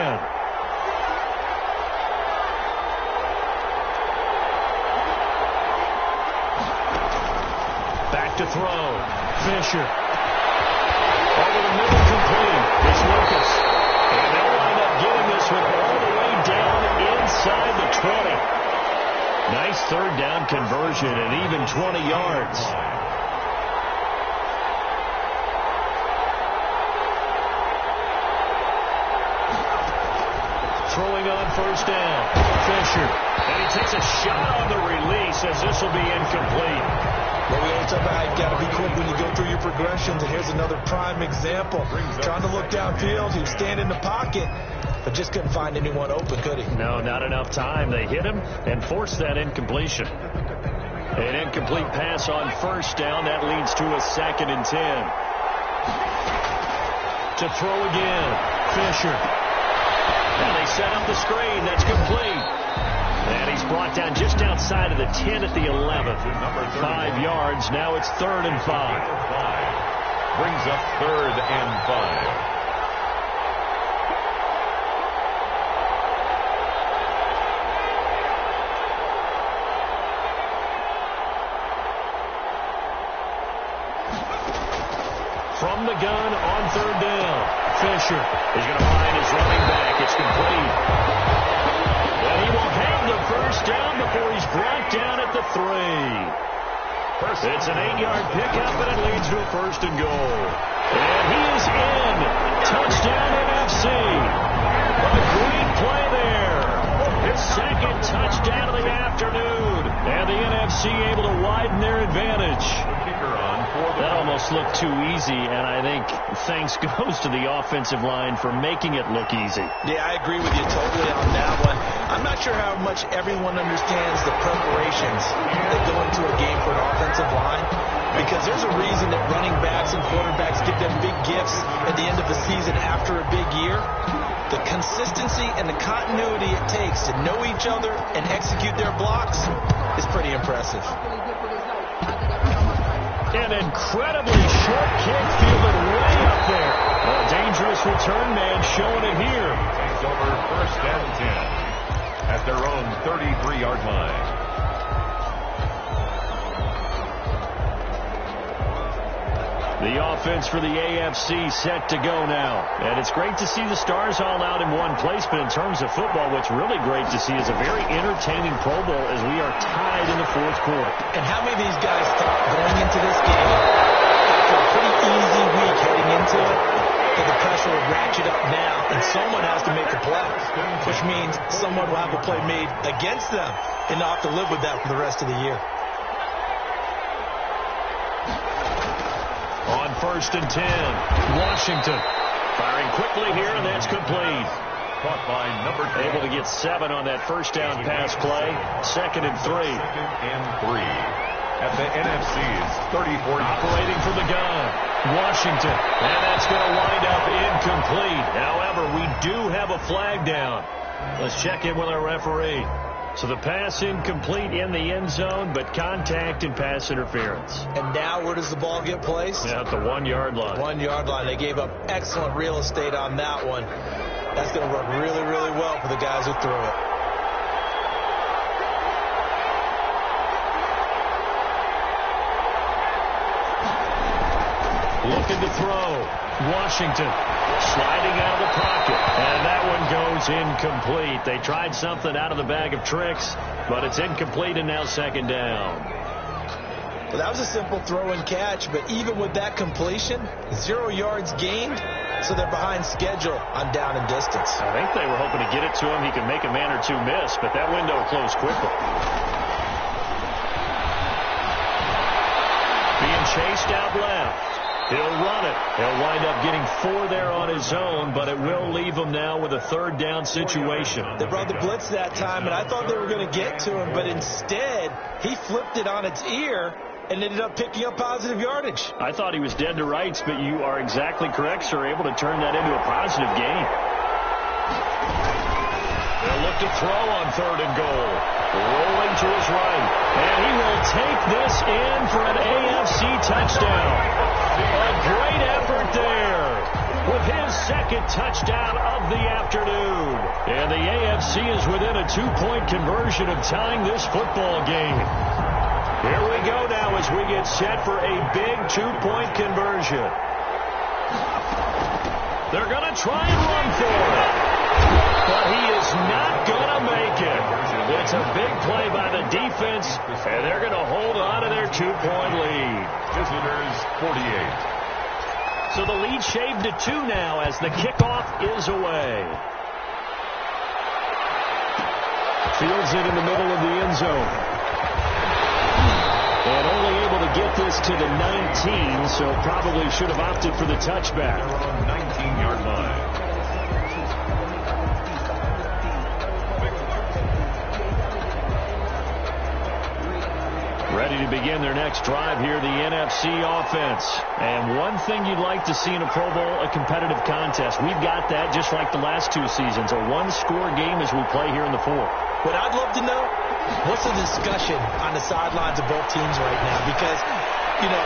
Back to throw. Fisher. Over the middle, complete. It's Lucas. And they'll wind up getting this one all the way down inside the 20. Nice third down conversion and even 20 yards. Throwing on first down. Fisher. And he takes a shot on the release as this will be incomplete. Well, we always talk about how you got to be quick when you go through your progressions, and here's another prime example. Trying to look downfield, he was standing in the pocket, but just couldn't find anyone open, could he? No, not enough time. They hit him and forced that incompletion. An incomplete pass on first down. That leads to a 2nd and 10. To throw again, Fisher. And they set up the screen. That's complete. And he's brought down just outside of the 10 at the 11th. 5 yards. Now it's 3rd and 5. Brings up 3rd and 5. From the gun on third down, Fisher is going to find his running back. It's complete. It's an 8-yard pickup, and it leads to a 1st and goal. And he is in. Touchdown NFC. A great play there. His 2nd touchdown of the afternoon. And the NFC able to widen their advantage. That almost looked too easy, and I think thanks goes to the offensive line for making it look easy. Yeah, I agree with you totally on that one. I'm not sure how much everyone understands the preparations that go into a game for an offensive line, because there's a reason that running backs and quarterbacks get them big gifts at the end of the season after a big year. The consistency and the continuity it takes to know each other and execute their blocks is pretty impressive. An incredibly short kick fielded way up there. A dangerous return man showing it here. Takes over 1st and 10 at their own 33-yard line. The offense for the AFC set to go now. And it's great to see the stars all out in one place, but in terms of football, what's really great to see is a very entertaining Pro Bowl as we are tied in the 4th quarter. And how many of these guys thought going into this game, after a pretty easy week heading into it, that the pressure would ratchet up now, and someone has to make a play, which means someone will have a play made against them and not have to live with that for the rest of the year. On 1st and 10, Washington firing quickly here, and that's complete. Caught by number 10. Able to get 7 on that 1st down pass play. 2nd and 3. 2nd and 3 at the NFC's 34. Operating from the gun, Washington, and that's going to wind up incomplete. However, we do have a flag down. Let's check in with our referee. So the pass incomplete in the end zone, but contact and pass interference. And now where does the ball get placed? At the 1-yard line. 1-yard line. They gave up excellent real estate on that one. That's going to work really, really well for the guys who threw it. Looking to throw. Washington sliding out of the pocket, and that one goes incomplete. They tried something out of the bag of tricks, but it's incomplete, and now 2nd down. Well, that was a simple throw and catch, but even with that completion, 0 yards gained, so they're behind schedule on down and distance. I think they were hoping to get it to him. He could make a man or two miss, but that window closed quickly. Being chased out left. He'll run it. He'll wind up getting 4 there on his own, but it will leave him now with a 3rd down situation. They brought the blitz that time, and I thought they were going to get to him, but instead, he flipped it on its ear and ended up picking up positive yardage. I thought he was dead to rights, but you are exactly correct, sir. Able to turn that into a positive gain. They'll look to throw on 3rd and goal. Rolling to his right. And he will take this in for an AFC touchdown. A great effort there with his 2nd touchdown of the afternoon. And the AFC is within a 2-point conversion of tying this football game. Here we go now as we get set for a big 2-point conversion. They're going to try and run for it. But he is not going to make it. It's a big play by the defense, and they're going to hold on to their 2-point lead. Visitors 48. So the lead shaved to 2 now as the kickoff is away. Fields it in the middle of the end zone. And only able to get this to the 19, so probably should have opted for the touchback. They're on 19-yard line. Ready to begin their next drive here, the NFC offense. And one thing you'd like to see in a Pro Bowl, a competitive contest. We've got that just like the last 2 seasons, a 1-score game as we play here in the 4th. What I'd love to know, what's the discussion on the sidelines of both teams right now? Because, you know,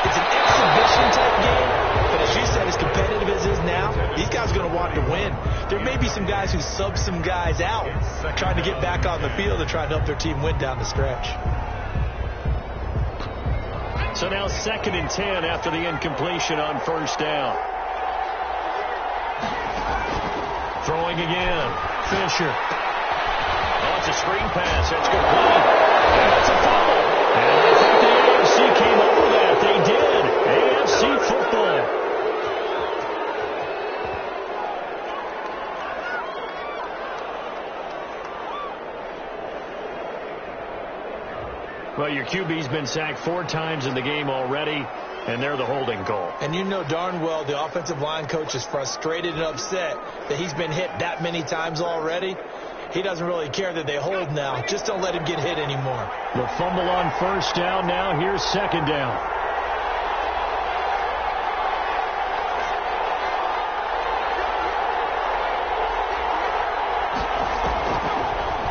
it's an exhibition type game, but as you said, as competitive as it is now, these guys are going to want to win. There may be some guys who sub some guys out, trying to get back on the field and try to help their team win down the stretch. So now 2nd and 10 after the incompletion on 1st down. Throwing again. Fisher. Oh, it's a screen pass. That's complete. And it's a fumble. And I think the AFC NFC came over that. They did. AFC football. Well, your QB's been sacked 4 times in the game already, and they're the holding call. And you know darn well the offensive line coach is frustrated and upset that he's been hit that many times already. He doesn't really care that they hold now. Just don't let him get hit anymore. The fumble on first down now. Here's second down.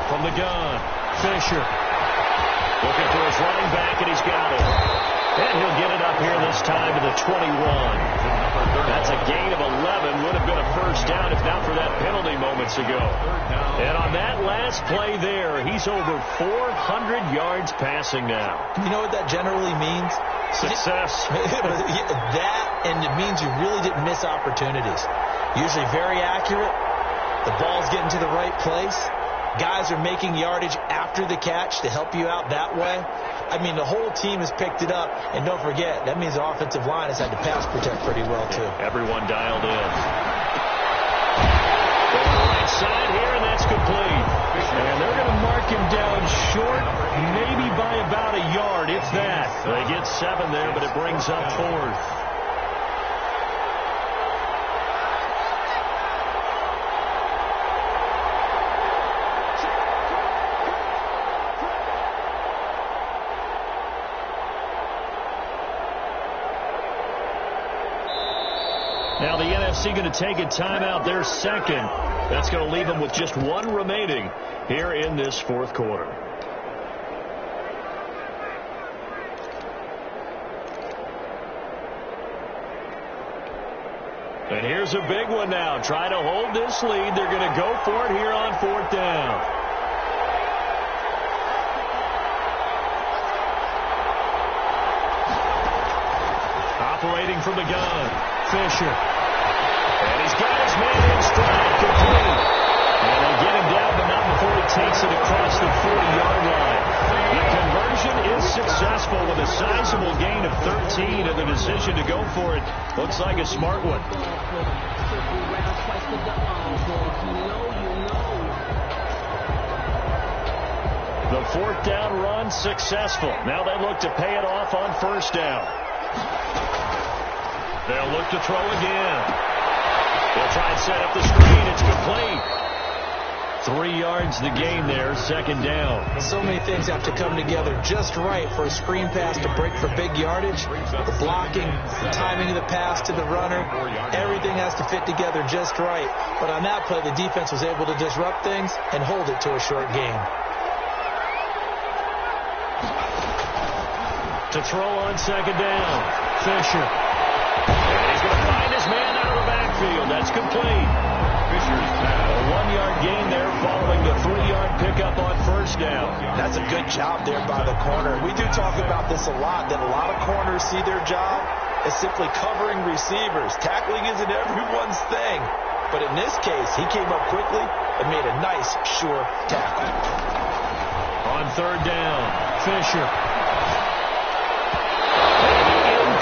From the gun, Fisher. Looking for his running back, and he's got it. And he'll get it up here this time to the 21. That's a gain of 11. Would have been a first down if not for that penalty moments ago. And on that last play there, he's over 400 yards passing now. You know what that generally means? Success. That, and it means you really didn't miss opportunities. Usually very accurate. The ball's getting to the right place. Guys are making yardage after the catch to help you out that way. I mean, the whole team has picked it up. And don't forget, that means the offensive line has had to pass protect pretty well, too. Everyone dialed in. Going to the right side here, and that's complete. And they're going to mark him down short, maybe by about a yard, if that. They get 7 there, but it brings up 4th. Now the NFC going to take a timeout. Their second. That's going to leave them with just 1 remaining here in this 4th quarter. And here's a big one now. Try to hold this lead. They're going to go for it here on 4th down. Operating from the gun. Fisher. And he's got his man in stride, complete. And they get him down, but not before he takes it across the 40-yard line. The conversion is successful with a sizable gain of 13, and the decision to go for it looks like a smart one. The 4th down run successful. Now they look to pay it off on first down. They'll look to throw again. They'll try and set up the screen. It's complete. 3 yards the gain there, second down. So many things have to come together just right for a screen pass to break for big yardage. The blocking, the timing of the pass to the runner, everything has to fit together just right. But on that play, the defense was able to disrupt things and hold it to a short gain. To throw on second down, Fisher. And he's going to find his man out of the backfield. That's complete. Fisher's a 1-yard gain there following the 3-yard pickup on first down. That's a good job there by the corner. We do talk about this a lot, that a lot of corners see their job as simply covering receivers. Tackling isn't everyone's thing. But in this case, he came up quickly and made a nice, sure tackle. On third down, Fisher.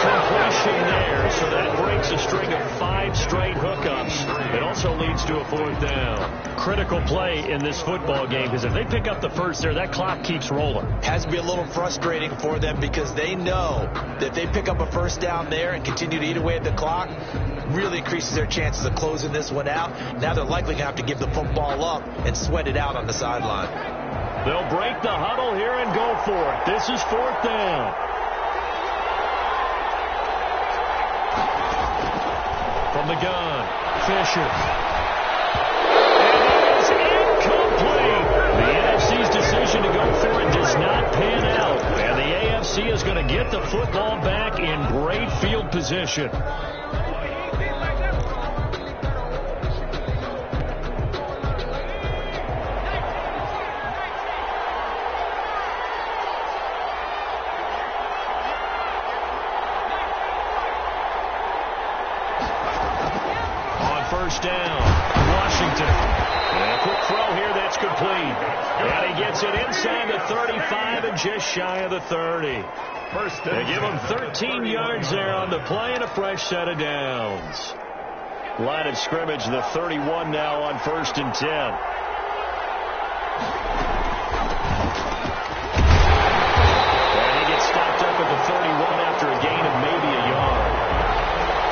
Completion there, so that breaks a string of 5 straight hookups. It also leads to a 4th down. Critical play in this football game, because if they pick up the first there, that clock keeps rolling. Has to be a little frustrating for them because they know that if they pick up a first down there and continue to eat away at the clock, really increases their chances of closing this one out. Now they're likely going to have to give the football up and sweat it out on the sideline. They'll break the huddle here and go for it. This is 4th down. From the gun, Fisher. And it is incomplete. The NFC's decision to go for it does not pan out. And the AFC is going to get the football back in great field position. First down, Washington. And a quick throw here, that's complete. And he gets it inside the 35 and just shy of the 30. They give him 13 yards there on the play and a fresh set of downs. Line of scrimmage, the 31 now on 1st and 10. And he gets stopped up at the 31 after a gain of maybe a yard.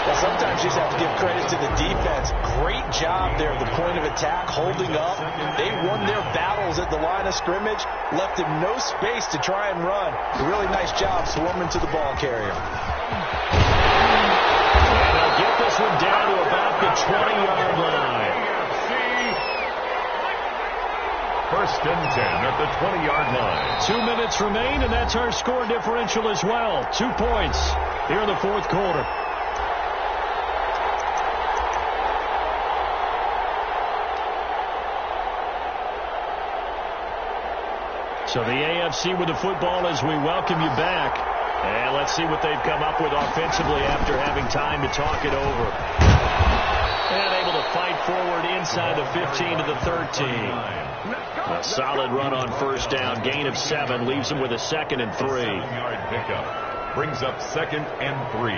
Well, sometimes you just have to give credit to the defense. Great job there at the point of attack, holding up. They won their battles at the line of scrimmage, left him no space to try and run. A really nice job swarming to the ball carrier. And they'll get this one down to about the 20-yard line. 1st and 10 at the 20-yard line. 2 minutes remain, and that's our score differential as well. 2 points here in the 4th quarter. So the AFC with the football as we welcome you back. And let's see what they've come up with offensively after having time to talk it over. And able to fight forward inside the 15 to the 13. A solid run on 1st down. Gain of 7 leaves them with a 2nd and 3. 7-yard pickup brings up 2nd and 3.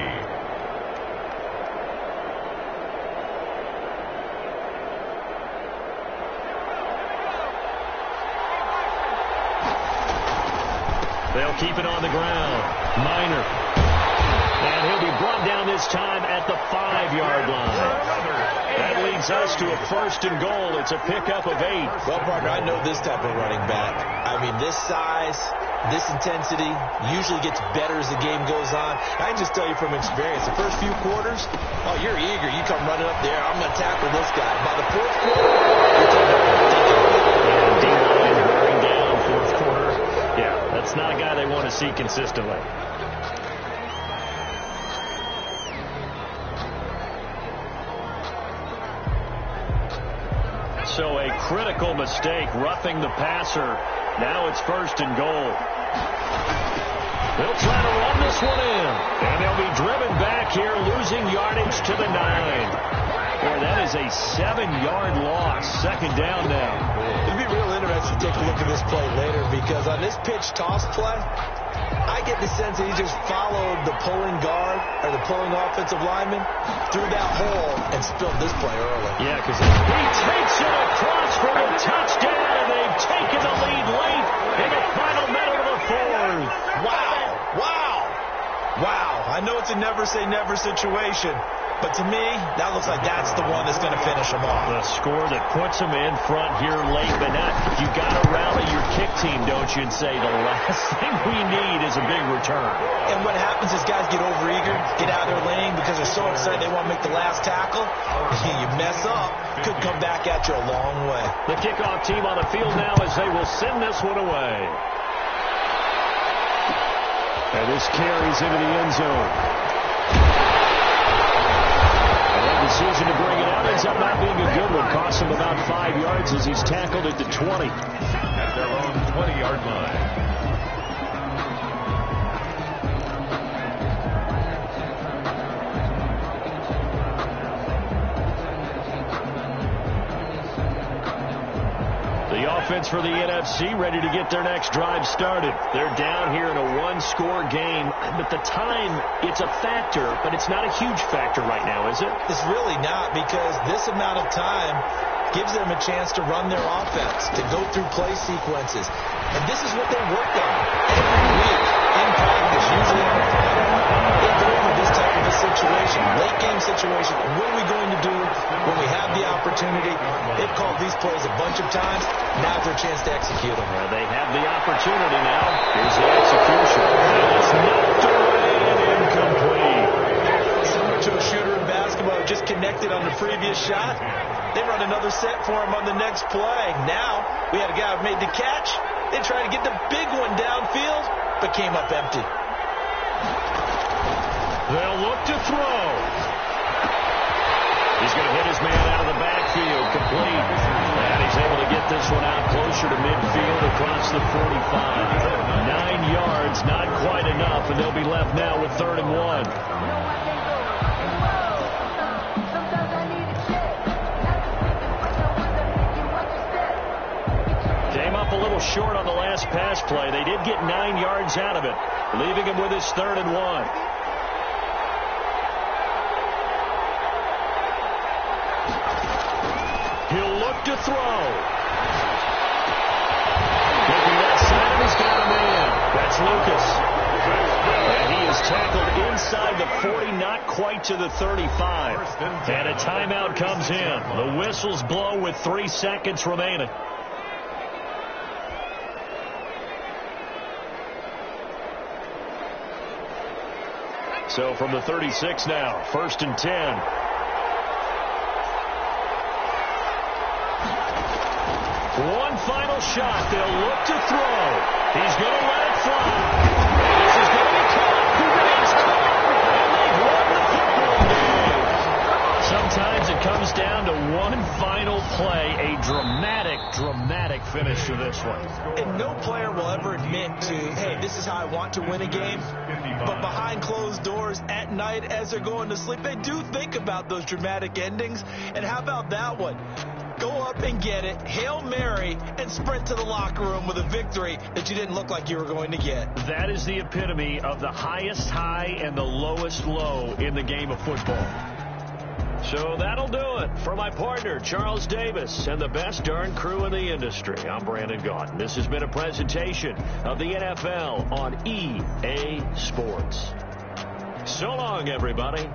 They'll keep it on the ground. Minor. And he'll be brought down this time at the 5-yard line. That leads us to a 1st and goal. It's a pickup of 8. Well, partner, I know this type of running back. I mean, this size, this intensity usually gets better as the game goes on. I can just tell you from experience, the first few quarters, oh, you're eager. You come running up there. I'm going to tackle this guy. By the 4th quarter, you're talking about and D-line wearing down 4th quarter. Yeah, that's not a guy they want to see consistently. So a critical mistake, roughing the passer. Now it's 1st and goal. They'll try to run this one in. And they'll be driven back here, losing yardage to the 9. Boy, that is a 7-yard loss. 2nd down now. It'd be real interesting to take a look at this play later, because on this pitch toss play, I get the sense that he just followed the pulling guard or the pulling offensive lineman through that hole and spilled this play early. Yeah, because he takes it across for a touchdown, and they've taken the lead late in the final minute of the 4th. Wow. Wow. Wow. I know it's a never-say-never situation, but to me, that looks like that's the one that's going to finish them off. The score that puts them in front here late, but not. You got to rally your kick team, don't you, and say the last thing we need is a big return. And what happens is guys get overeager, get out of their lane because they're so excited they want to make the last tackle. You mess up, could come back at you a long way. The kickoff team on the field now as they will send this one away. And this carries into the end zone. Decision to bring it out ends up not being a good one. Costs him about 5 yards as he's tackled at the 20. At their own 20-yard line. The offense for the NFC ready to get their next drive started. They're down here in a 1-score game, but the time, it's a factor, but it's not a huge factor right now, is it? It's really not, because this amount of time gives them a chance to run their offense, to go through play sequences. And this is what they work on every week in practice, usually on Friday. They go into this type of a situation, late game situation. What are we going to do when we have the opportunity? They've called these plays a bunch of times. Now's their chance to execute them. Well, they have the opportunity now. Here's the execution. And it's knocked away and incomplete. Similar to a shooter in basketball who just connected on the previous shot. They run another set for him on the next play. Now, we had a guy who made the catch. They tried to get the big one downfield, but came up empty. They'll look to throw. He's going to hit his man out of the backfield, complete. And he's able to get this one out closer to midfield across the 45. 9 yards, not quite enough, and they'll be left now with 3rd and 1. Came up a little short on the last pass play. They did get 9 yards out of it, leaving him with his 3rd and 1. He'll look to throw. Looking that side, he's got a man. That's Lucas. And he is tackled inside the 40, not quite to the 35. And a timeout comes in. The whistles blow with 3 seconds remaining. So from the 36 now, 1st and 10. One final shot. They'll look to throw. He's going to let it fly. This is going to be caught. It's caught. And they've won the football game. Sometimes it comes down to one final play. A dramatic finish to this one. And no player will ever admit to, hey, this is how I want to win a game. But behind closed doors at night as they're going to sleep, they do think about those dramatic endings. And how about that one? Go up and get it, Hail Mary, and sprint to the locker room with a victory that you didn't look like you were going to get. That is the epitome of the highest high and the lowest low in the game of football. So that'll do it. For my partner, Charles Davis, and the best darn crew in the industry, I'm Brandon Gaudin. This has been a presentation of the NFL on EA Sports. So long, everybody.